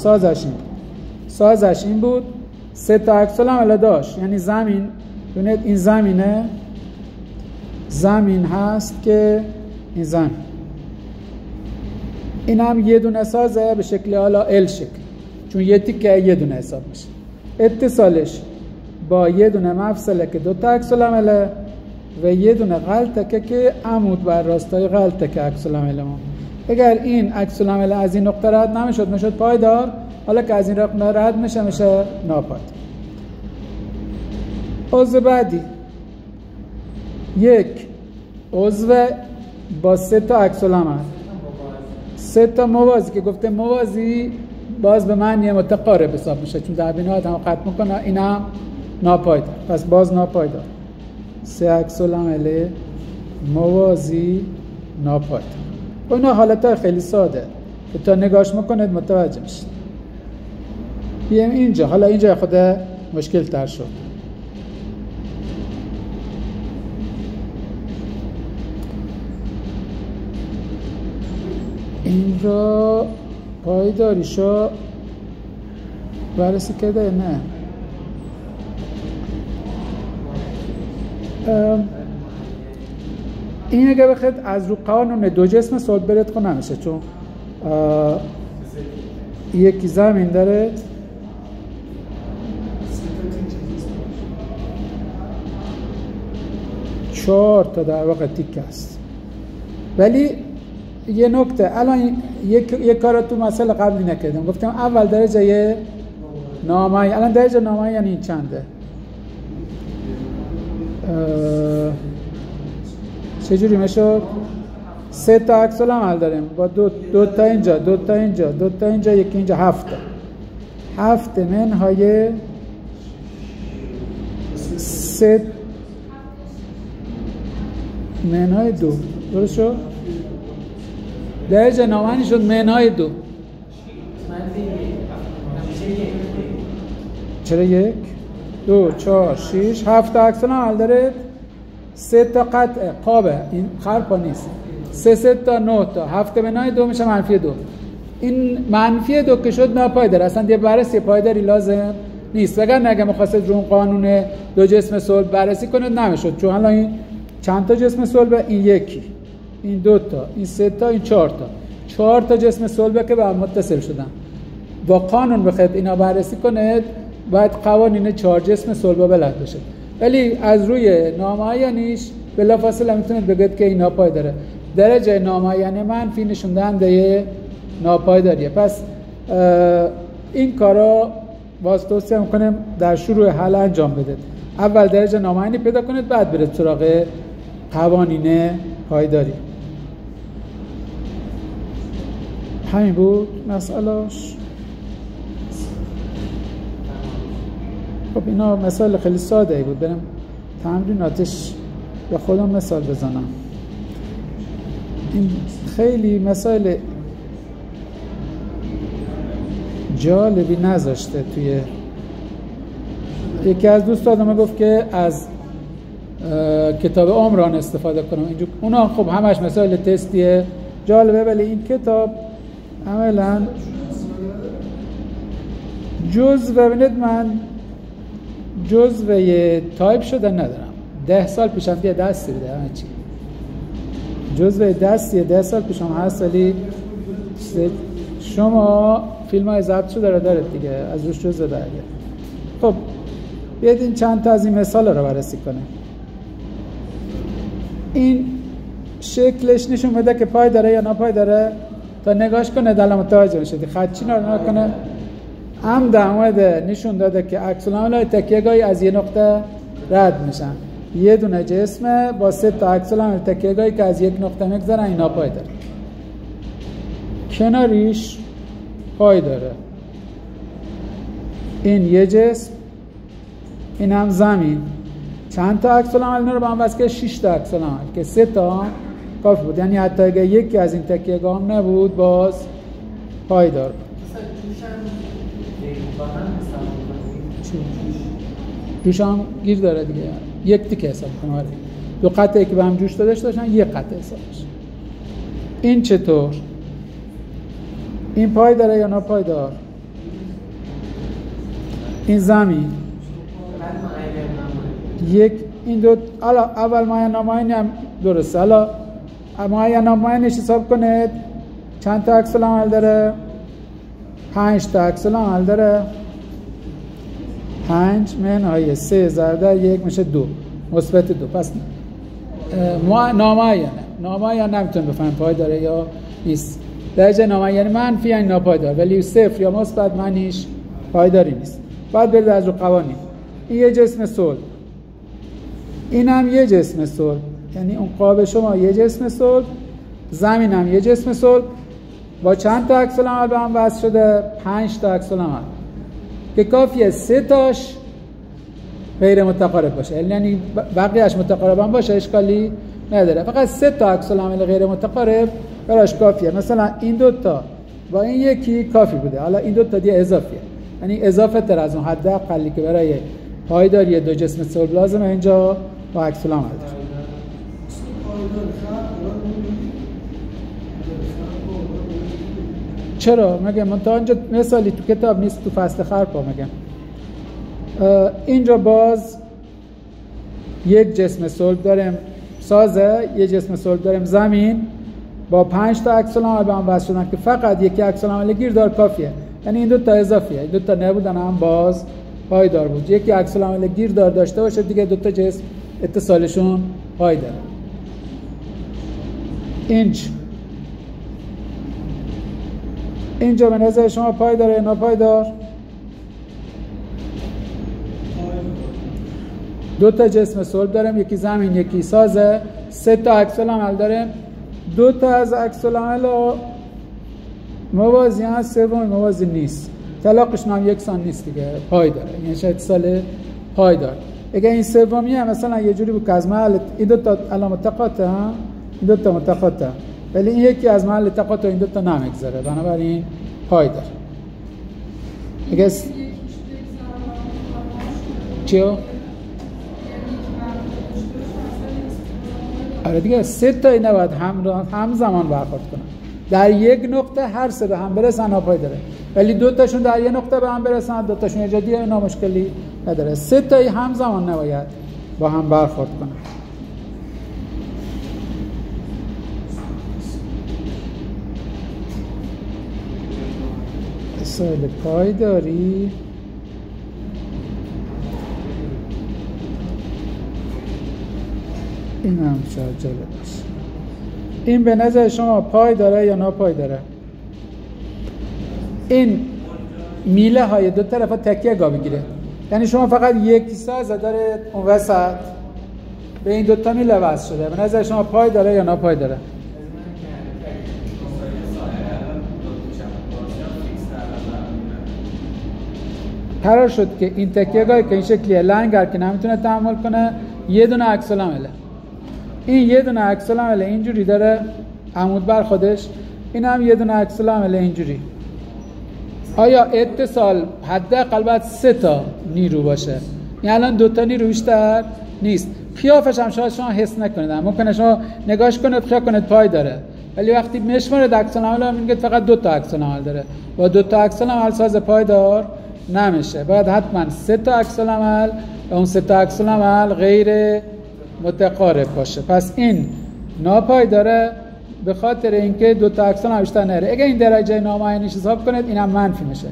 سازش این بود 3 تا عکس العمل داشت. یعنی زمین، ببینید این زمین هست که این زمین، این هم یه دونه سازه به شکل حالا ال شکل، چون یه تیکه یه دونه حساب میشه. اتصالش با یه دونه مفصله که 2 تا عکس العمله و یه دونه غلطه که عمود بر راستای غلطه که عکس العمل ما. اگر این عکس العمل از این نقطه رد نمیشد میشد پایدار، حالا که از این نقطه رد میشه ناپایدار. عضو بعدی یک عضو با 3 تا عکس العمل، 3 تا موازی که گفته موازی باز به معنی متقارب حساب میشه، چون در بینات هم قطع میکنه، این هم ناپایدار، پس باز ناپایدار. 3 عکس العمل موازی ناپایدار. اینا حالتهای خیلی ساده که تا نگاش میکنید متوجه میشید. بیایم اینجا، حالا اینجا خود مشکل تر شد. این را پایداریشو بررسی کرده؟ نه. این اگه بخواید از رو قانون 2 جسم صلب برید خود نمیشه، چون یکی زمین داره، چهار تا در واقع تیک است. ولی یه نکته، الان یک کار تو مسئله قبلی نکردم، گفتم اول درجه نامایی، الان درجه نامایی یعنی این چنده؟ چجوری میشد؟ 3 تا عکس العمل داریم با 2 تا اینجا، 2 تا اینجا، 2 تا اینجا، یکی اینجا، 7 تا. 7 منهای 3 منهای 2 درست شد؟ درجه نامانی شد منهای 2. چرا 1 2 4 6 7 تا عکس العمل داره، 3 تا قطع قابه، این خرپا نیست، 3 تا 9 تا، 7 منهای 2 میشه -2. این -2 که شد ناپایدار، اصلا دیگه بررسی پایداری لازم نیست. وگرنه اگه می‌خواستید رو قانون 2 جسم صلب بررسی کنید نمیشد، چون حالا این چند تا جسم صلبه؟ این یکی، این 2 تا، این 3 تا، این 4 تا. 4 تا جسم صلبه که به هم متصل شدن. با قانون بخواید اینا بررسی کنید باید قوانین 4 جسم صلبه بلد بشه. ولی از روی نامعینیش بلافاصله میتونید بگید که این ناپایداره. درجه نامعین منفی نشون دهنده ناپایداریه. پس این کارا باز توصیه میکنم در شروع حل انجام بدید. اول درجه نامعینی پیدا کنید، بعد برید سراغ قوانین پایداری. همین بود مسئلهش. خب اینا مثال خیلی ساده ای بود، برم تمریناتش به خودم مثال بزنم. این خیلی مسائل جالبی نذاشته توی. یکی از دوستانم گفت که از کتاب عمران استفاده کنم اینجا، اونا خب همش مسائل تستیه جالبه، ولی این کتاب عملا ببینید من جزوه تایپ شده ندارم. 10 سال پیشم یه دستی بوده همه چی. جزوه دستی 10 سال پیشم هست، ولی شما فیلم های ضبط شده رو دارید دیگه، از روش جزوه دارید. خب بیاید این چند تا از این مثال رو بررسی کنیم. این شکلش نشون بده که پای داره یا ناپای داره، تا نگاش کنه دل متوجه بشید. خدچی رو نکنه. هم در اومده نشون داده که عکس العمل تکیه‌گاهی از یه نقطه رد میشن. یه دونه جسمه با 3 تا عکس العمل تکیه‌گاهی که از یک نقطه میگذرن، اینا پای داره. کناریش پای داره. این یه جسم، این هم زمین. چند تا عکس العمل رو با هم وصل که 6 تا عکس العمل که 3 تا کافی بود. یعنی حتی اگه یکی از این تکیه‌گاه هم نبود باز پایدار. جوش هم گیر داره دیگه، یک تیکه حساب کنم. 2 قطعه که به هم جوش داشتن، 1 قطعه حساب بشه. این چطور؟ این پایداره یا ناپایدار؟ این زمین یک این دو اول معین نامعین هم درسته. حالا معین نامعینش حساب کنید چند تا عکس العمل داره؟ 5 تا عکس العمل داره. 5 منهای 3 ضرب 1 میشه 2 مثبت 2. پس نامعین نمیتونه بفهم پایداره یا نیست. درجه نامعین یعنی منفی یعنی ناپایدار، ولی صفر یا مثبت معنیش پایداری نیست. بعد برید از رو قوانین. این یه جسم صلب، این هم یه جسم صلب، یعنی اون قاب شما یه جسم صلب، زمین هم یه جسم صلب با چند تا عکس العمل به هم وصل شده؟ 5 تا عکس العمل که کافیه 3 تاش غیر متقارب باشه، یعنی بقیه‌اش متقارب هم باشه اشکالی نداره، فقط 3 تا عکس العمل غیر متقارب براش کافیه. مثلا این دو تا با این یکی کافی بوده، حالا این دو تا دیگه اضافیه، یعنی اضافه تر از اون حداقلی که برای پایداری دو جسم صلب لازمه اینجا با عکس العمل داره. چرا؟ مگه من تا اینجا مثالی تو کتاب نیست، تو فصل خرپا میگم. اینجا باز یک جسم صلب داریم سازه، یک جسم صلب داریم زمین با 5 تا عکس العمل به هم وصل شدن که فقط یکی عکس العمل گیردار کافیه، یعنی این دو تا اضافیه، این دو تا نبودن هم باز پایدار بود. یکی عکس العمل گیردار داشته باشه دیگه دو تا جسم اتصالشون پایدار. اینجا به نظر شما پایداره یا ناپایدار؟ دو تا جسم صلب داریم، یکی زمین یکی سازه، 3 تا عکس العمل داریم، 2 تا از عکس العمل موازی هست، سومی موازی نیست، طلاقشون هم یکسان نیست دیگه، پایداره، یعنی اتصال پایدار. اگه این سومی هم مثلا یه جوری بود که از محل این دو تا علامت تقاطع، این دو تا متقاطع، ولی این یکی از محل تقاطع این دو تا نمیگذره، بنابراین پایدار. اگه چیو؟ آره دیگه 3 تا این نباید همزمان برخورد کنن، در یک نقطه هر سه به هم برسن ناپایداره، ولی 2 تاشون در یک نقطه به هم برسن، 2 تاشون یه جا دیگه اینا مشکلی نداره. 3 تایی همزمان نباید با هم برخورد کنن. مسائل پایداری این هم شاید جالب باشه. این به نظر شما پای داره یا ناپای داره؟ این میله های دو طرف تکیه گاه بگیره، یعنی شما فقط یک سازه داره اون وسط به این دوتا میله وصل شده، به نظر شما پای داره یا ناپای داره؟ قرار شد که این تکیه گاهی که این شکلیه، لنگر که نمیتونه تحمل کنه، یه دونه عکس العمله، این یه دونه عکس العمل اینجوری داره عمود بر خودش، این هم یه دونه عکس العمل اینجوری. آیا اتصال حداقل باید 3 تا نیرو باشه؟ یعنی الان 2 تا نیرو بیشتر نیست. قیافش هم شاید شما حس نکنید، ممکنه شما نگاش کنید خیال کنید پای داره، ولی وقتی میشمارید عکس العمل میگید فقط 2 تا عکس العمل داره. با 2 تا عکس العمل ساز پایدار نمیشه، باید حتما 3 تا عکس العمل و اون 3 تا عکس العمل غیر متقارب باشه. پس این ناپایداره به خاطر اینکه 2 تا عکس العمل بیشتر نره. اگه این درجه نامعینش حساب کنید اینم منفی میشه.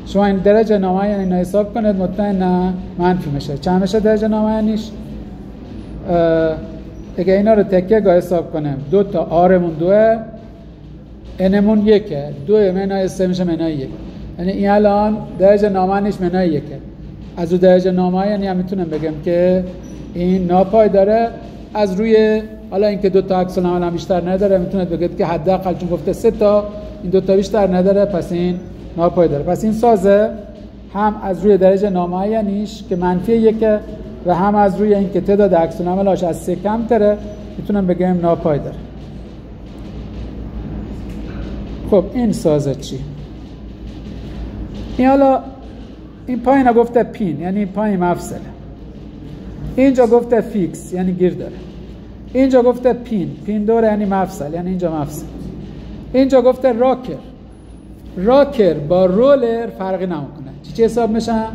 شما این درجه نامعین اینا حساب کنید مطمئن نه منفی میشه. چند میشه درجه نامعینش؟ اگه اینا رو تکیه گاه حساب کنیم 2 تا آرمون 2 انمون 1 2 منهای 3 میشه منهای 1، یعنی این الان درجه نامعینش منهای 1. از رو درجه نامعین هم میتونم بگم که این ناپایداره. از روی حالا اینکه 2 تا عکس العمل هم بیشتر نداره میتونید بگید که حداقل چون گفته 3 تا این 2 تا بیشتر نداره پس این ناپایداره. پس این سازه هم از روی درجه نامعینیش که منفی 1 و هم از روی اینکه تعداد عکس العملاش از 3 کم تره میتونم بگم ناپایداره. خب این سازه چی؟ این حالا این پایین گفته پین یعنی پایین مفصله، اینجا گفته فیکس یعنی گیر داره، اینجا گفته پین داره یعنی مفصل یعنی اینجا مفصل، اینجا گفته راکر راکر با رولر فرقی نمیکنه. چی حساب میشن؟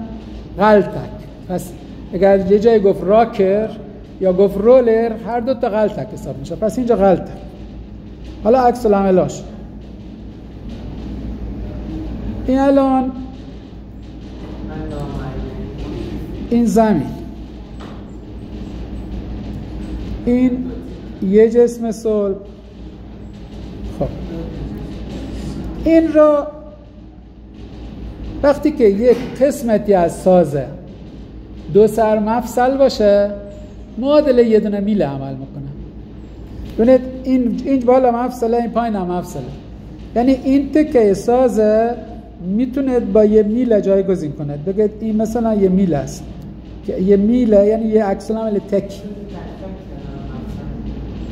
غلطک. پس اگر یه جای گفت راکر یا گفت رولر، هر دو تا غلطک حساب میشه. پس اینجا غلطه. حالا عکس العملاش این الان این زمین، این یه جسم صلب. خب این را وقتی که یک قسمتی از سازه دو سرمفصل باشه معادل یه دونه میل عمل میکنه. ببینید این بالا مفصله، این پایین هم مفصله. یعنی این تکه سازه میتونه با یه میل جایگزین کنه. بگید این مثلا یه میل است که یه میله، یعنی یه عکس العمل تک.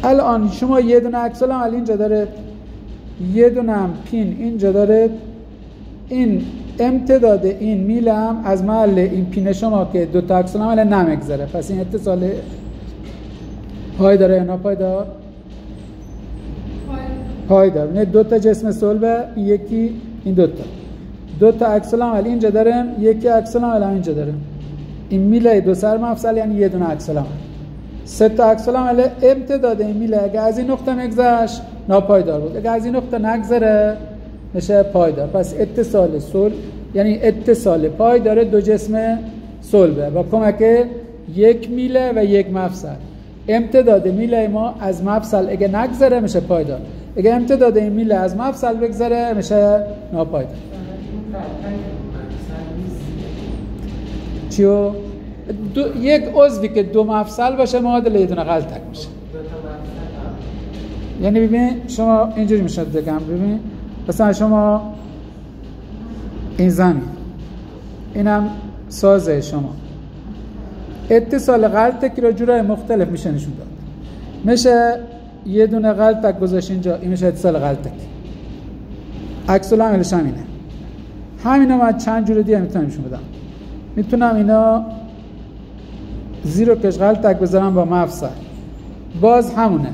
الان شما یه دونه عکس العمل اینجا داره، یه دونه هم پین اینجا داره. این امتداد این میل هم از محل این پین شما که دو تا عکس العمل نمیگذره. پس این اتصال پایدار یا ناپایدار؟ پایدار. نه دو تا جسم صلبه، یکی این دو تا عکس العمل اینجا داریم، یکی عکس العمل هم اینجا داریم. این میله دو سر مفصل یعنی یه دونه عکس العمل. سه تا عکس العمل امتداد این میله اگه از این نقطه میگذشت ناپایدار بود، اگه از این نقطه نگذره میشه پایدار. پس اتصال صلب یعنی اتصال پایدار دو جسم صلبه با کمک یک میله و یک مفصل. امتداد میله ما از مفصل اگه نگذره میشه پایدار، اگه امتداد این میله از مفصل بگذره میشه ناپایدار. چیو؟ یک عضوی که دو مفصل باشه معادل یه دونه غلطک میشه. یعنی ببین شما اینجوری میشه بگم، ببین مثلا شما این زمین، اینم سازه شما، اتصال غلطکی رو جورای مختلف میشه نشون داد. میشه یه دونه غلطک گذاشت اینجا، این میشه اتصال غلطک. عکس العملش همینه. همینا من چند جور دیگه میتونم نشون بدم. میتونم اینا زیرو کش غلطک بذارم با مفصل، باز همونه،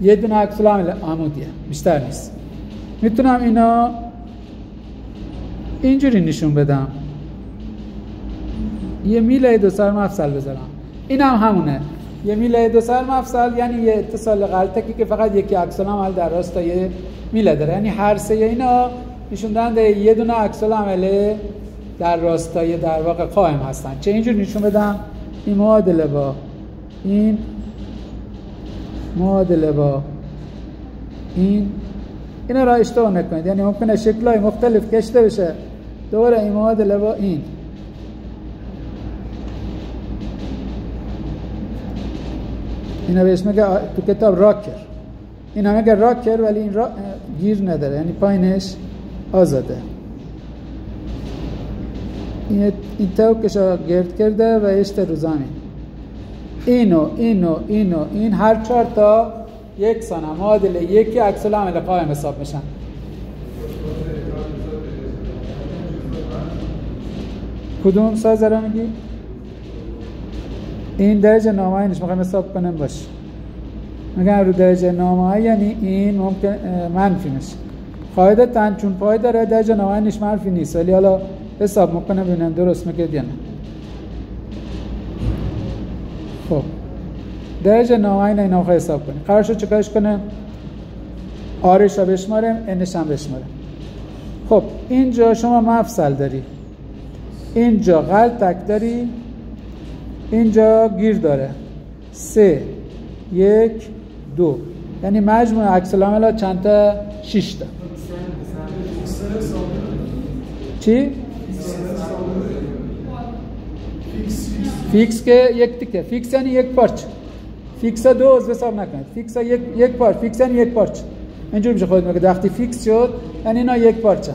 یه دونه عکس العمل عمودیه، بیشتر نیست. میتونم اینا اینجوری نشون بدم، یه میله دو سر مفصل بذارم، این هم همونه، یه میله دو سر مفصل یعنی یه اتصال غلطکی که فقط یکی عکس العمل در راستای میله داره. یعنی هر سه اینا نشون دهنده یه دونه عکس العمل در راستای در واقع قائم هستن. چه اینجور نشون بدم؟ این معادله با این، معادله با این، اینا را اشتباه نکنید. یعنی ممکنه شکل‌های مختلف کشته بشه. دوباره این معادله با این، اینا بهش میگه تو کتاب راکر، اینا میگه راکر ولی این گیر نداره، یعنی پایینش آزاده. این توکشو گرد کرده و اشت رو زمین. این هر چهار تا یک سانه معادل یکی عکس العمل قائم حساب میشن. کدوم سازه رو میگی؟ این درجه نامه‌ایش میخوایم حساب کنیم باشه. میگم رو درجه نامه‌ای یعنی این ممکن منفی میشه. قاعدتاً چون پای داره درجه نامه‌ایش منفی نیست، ولی حالا حساب میکنم ببینم درست میگه یا نه. خب درجه نامه‌ای اینا رو حساب کنیم. قرار شد چیکارش کنیم؟ آرش رو بشماریم، انش هم بشماریم. خب اینجا شما مفصل داری، اینجا غلطک داری، اینجا گیر داره. 3 1 2 یعنی مجموع عکس العمل ها چند تا؟ 6 تا. چی؟ فیکس که یک تیکه، فیکس یعنی یک پارچه. فیکس ها دو عضو حساب نکنید، فیکس ها یک پارچه، فیکس یعنی یک پارچه. اینجوری میشه خودت میگه وقتی فیکس شد یعنی اینا یک پارچه.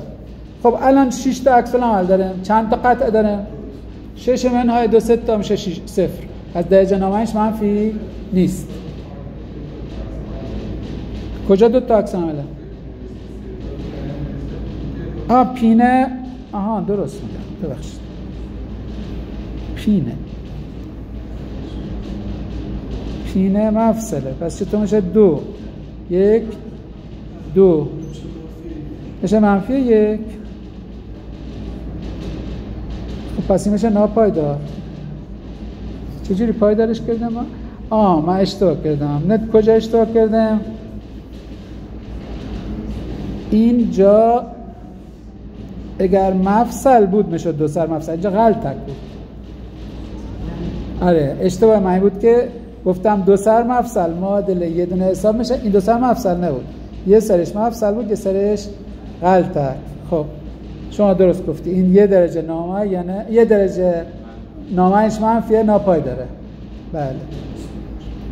خب الان 6 تا عکس العمل داریم، چند تا قطعه داریم؟ 6 منهای 2 3 تا میشه 0. از درجه نامه‌اش منفی نیست. کجا دو تا عکس العمله؟ پینه. آها درست میگم، ببخشید. پینه مفصله، پس چطور میشه؟ 2 1 2 میشه -1. خب پس این میشه ناپایدار. چجوری پایدارش کردم من؟ من اشتباه کردم. نه کجا اشتباه کردم؟ اینجا اگر مفصل بود میشد 2 سر مفصل، اینجا غلطک بود. آره اشتباه من بود که گفتم 2 سر مفصل معادل یه دونه حساب میشه. این 2 سر مفصل نبود، یه سرش مفصل بود، یه سرش غلطک. خب شما درست گفتی. این 1 درجه نامه، یعنی 1 درجه نامه‌اش منفیه، ناپایداره. بله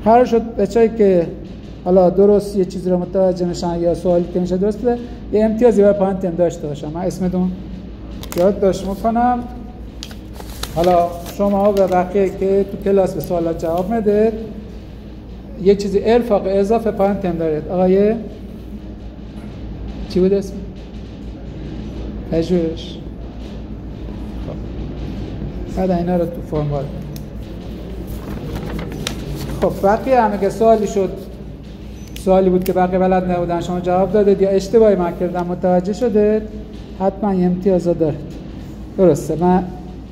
قرار شد بچه‌ای که حالا درست یه چیزی رو متوجه میشن یا سوالی که میشه درست بده یه امتیازی برای پایان ترم داشته باشم. من اسمتون یادداشت میکنم. حالا شما و بقیه که تو کلاس به سوالات جواب میدید یه چیزی ارفاق اضافه پایان ترم دارید. آقای چی بود اسم؟ پژوهش. بعد اینا رو تو فرم وارد. خب بقیه همه که سوالی شد، سوالی بود که بقیه بلد نبودن شما جواب دادید یا اشتباهی من کردم متوجه شدید، حتما یه امتیاز دارید. درسته. من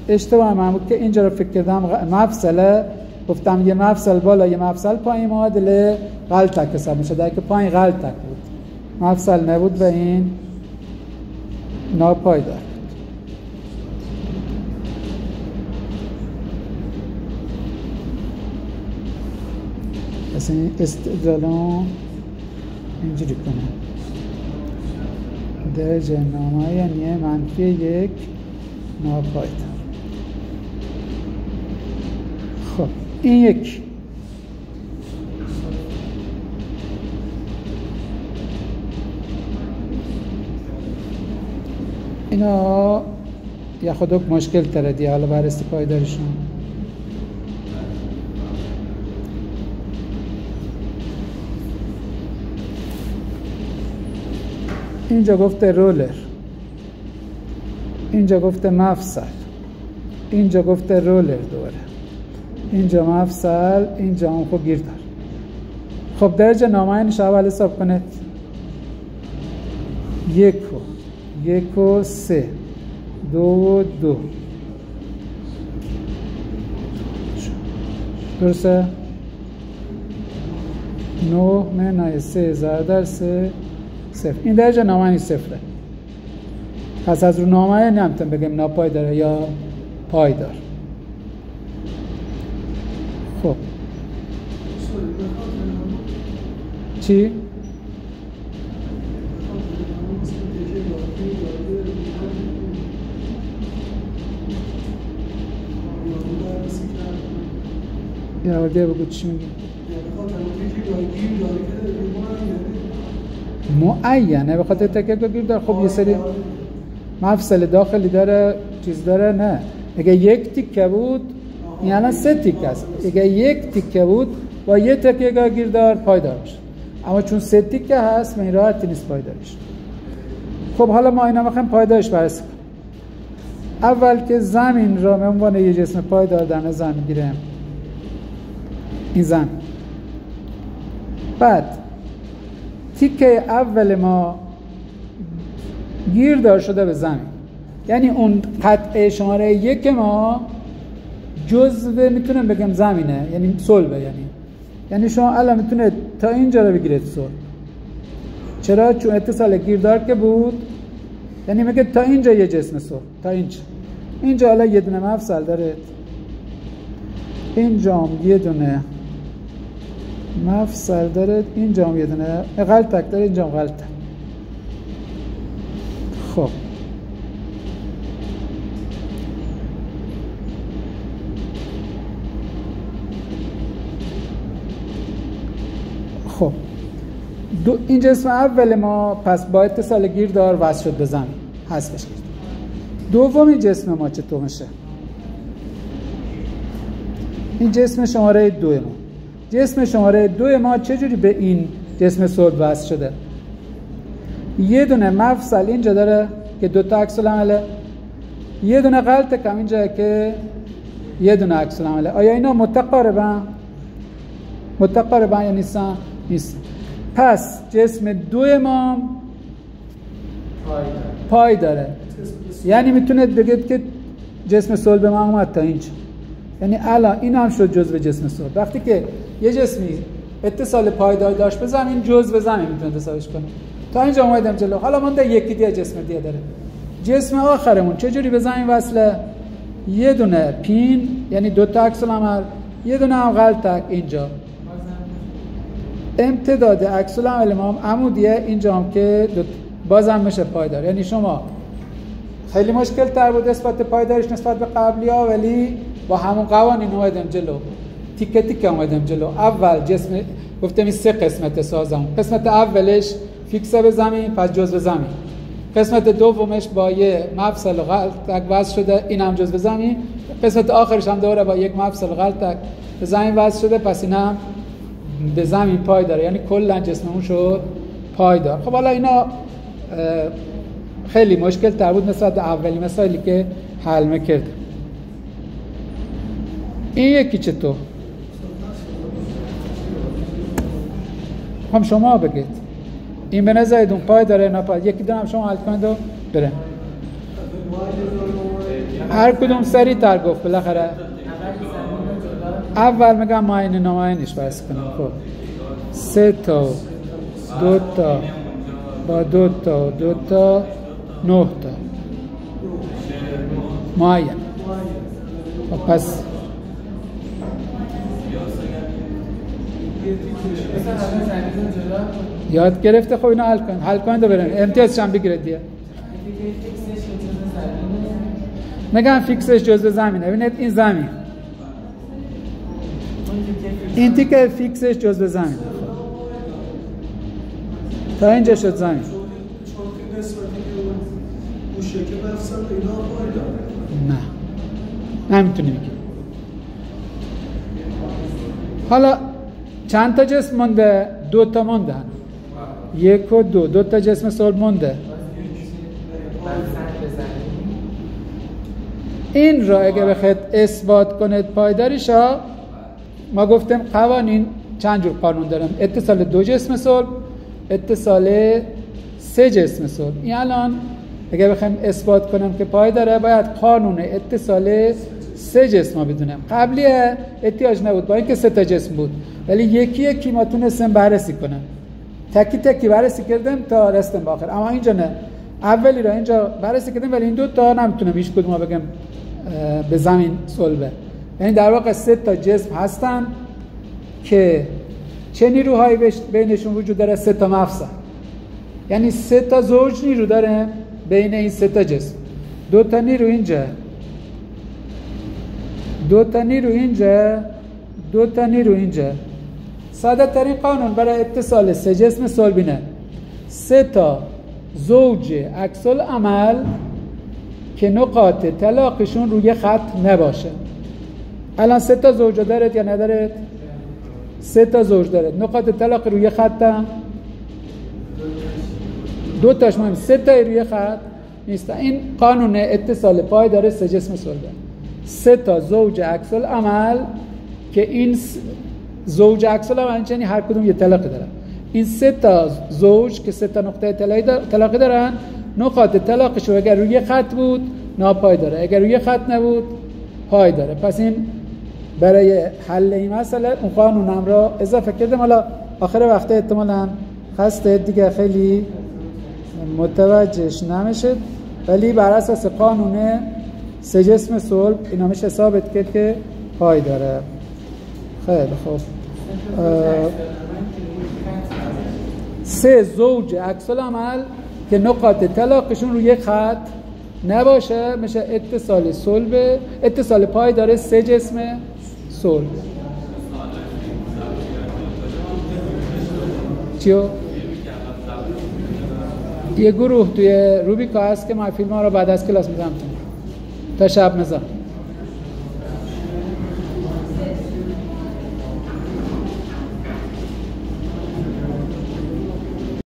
اشتباه من بود که اینجا رو فکر کردم مفصله، گفتم یه مفصل بالا یه مفصل پایین معادله غلطک حساب میشه، در که پایین غلطک بود، مفصل نبود و این ناپایدار. پس این استدلالم اینجوری کنم. درجه نامه یعنی -1 ناپایدار. خب این یک. اینا یا خودک مشکل تره دیگه حالا بررسی پایدارشون. اینجا گفته رولر، اینجا گفته مفصل، اینجا گفته رولر دوره، اینجا مفصل، اینجا هم خب گیردار. خب درجه نامه‌اش اول حساب کنید. 1 و 3 2 و 2 درسته؟ 9 منهای 3 ضرب در 3 0. این درجه نامه‌اش 0. پس از رو نامه نمیتونم بگم ناپایداره یا پایدار. خب چی؟ یا ورده بگو چی میگی؟ معینه به خاطر تکیه که گیر داره. خب یه سری مفصل داخلی داره، چیز داره. نه اگه یک تیکه بود این الان 3 تیکه است. اگه یک تیکه بود با یه تکیه گیردار پایدار میشه، اما چون 3 تیکه هست من راحتی نیست پایدارش. خب حالا ما اینا میخوایم پایدارش بررسی کنیم. اول که زمین را به عنوان یه جسم پایدار در نظر میگیریم، این زمین. بعد تیکه اول ما گیردار شده به زمین، یعنی اون قطعه شماره 1 ما جزء میتونم بگم زمینه، یعنی صلبه. یعنی شما الان میتونه تا اینجا رو بگیرید صلب. چرا؟ چون اتصال گیردار که بود، یعنی میگه تا اینجا یه جسم صلب، تا اینجا حالا یه دونه مفصل داره، اینجا هم یه دونه مفصل داره، اینجا هم یه دونه غلطک داره، اینجا هم غلطک. خب این جسم اول ما پس با اتصال گیردار وصل شد به زمین، حذفش کرد. دومی جسم ما چطور میشه؟ این جسم شماره 2 ما. جسم شماره 2 ما چجوری به این جسم صلب وصل شده؟ یه دونه مفصل اینجا داره که 2 تا عکس العمله، یه دونه غلطک هم اینجا که یه دونه عکس العمله. آیا اینا متقاربن یا نیستن؟ نیست. پس جسم 2 ما پای داره. یعنی میتونید بگید که جسم صلب ما اومد تا اینجا، یعنی الان این هم شد جزء جسم صلب. وقتی که یه جسمی اتصال پایدار داشت به زمین، جزء زمین میتونه حسابش کنه. تا اینجا اومدم جلو. حالا مونده یکی دیگه جسم دیگه داره. جسم آخرمون چجوری به زمین وصله؟ یه دونه پین، یعنی دو تا عکس العمل، یه دونه هم غلطک اینجا. امتداد عکس العمل ما عمودیه، اینجا هم که بازم میشه پایدار. یعنی شما خیلی مشکل تر بود نسبت پایدارش نسبت به قبلی ها، ولی با همون قوانین اومدم جلو، تیکه تیکه اومدم جلو. اول جسم گفتم این 3 قسمت سازم. قسمت اولش فیکس به زمین، پس جزء زمین. قسمت دومش با یه مفصل غلطک وصل شده، این هم جزء زمین. قسمت آخرش هم دوره با یک مفصل غلطک به زمین وصل شده، پس این هم به زمین پای داره. یعنی کلا جسممون شد پایدار. خب حالا اینا خیلی مشکل تر بود نسبت به اولی مسائلی که حل می‌کرد. این یکی چطور؟ هم شما بگید. این به نظرتون پای داره نه پای؟ یکی دونم شما حل کنید و بره. هر کدوم سریع تر گفت بالاخره. اول میگم ماین نماینش بس کنم. خب 3 تا 2 تا با 2 تا 2 تا 9 تا معین. خب پس یاد گرفته. خب اینا حل کن و برن امتیازش هم بگیرید دیگه. نگم فیکسش جزء زمینه. ببینید این زمین، این تیکه فیکسش جزء زمینه. تا اینجا شد زمین. نه نمیتونی بگی. حالا چند تا جسم مونده؟ 2 تا مونده. 1 و 2 2 تا جسم صلب مونده. این را اگه بخواید اثبات کنید پایداریشا، ما گفتیم قوانین چند جور قانون دارن: اتصال 2 جسم صلب، اتصال 3 جسم صلب. این الان اگه بخوایم اثبات کنم که پایداره، باید قانون اتصال 3 جسم ها بدونم. قبلی احتیاج نبود با اینکه 3 تا جسم بود، ولی یکی یکی ما تونستیم بررسی کنم. تکی تکی بررسی کردم تا رسیدم به آخر. اما اینجا نه، اولی را اینجا بررسی کردم ولی این 2 تا نمیتونم هیچ کدوم بگم به زمین صلبه. یعنی در واقع 3 تا جسم هستن که چه نیروهایی بینشون وجود داره؟ 3 تا مفصل. یعنی 3 تا زوج نیرو داره بین این 3 تا جسم. 2 تا نیرو اینجا، 2 تا نیرو اینجا، 2 تا نیرو اینجا. ساده ترین قانون برای اتصال 3 جسم صلبینه: 3 تا زوج عکس العمل که نقاط تلاقیشون روی خط نباشه. الان 3 تا زوج دارید یا ندارید؟ 3 تا زوج دارید. نقاط تلاقی روی خط هم 2 تاش مهم، 3 تا روی خط نیست. این قانون اتصال پای داره 3 جسم صلبه. 3 تا زوج عکس العمل که این زوج عکس العمل یعنی هر کدوم یه تلاقی دارن. این 3 تا زوج که 3 تا نقطه تلاقی دارن، نقاط تلاقیش اگر روی خط بود ناپای داره، اگر روی خط نبود پای داره. پس این برای حل این مسئله اون قانون هم را اضافه کردم. حالا آخر وقت احتمالاً خسته دیگه خیلی متوجهش نمیشه، ولی بر اساس قانون 3 جسم صلب اینا میشه ثابت کرد که پای داره. خیلی خوب. 3 زوج عکس العمل که نقاط تلاقیشون روی خط نباشه میشه اتصال صلب. اتصال پای داره 3 جسم صلب. چیو؟ یه گروه توی روبیکا هست که من فیلم ها رو بعد از کلاس میدم تا شب مزا.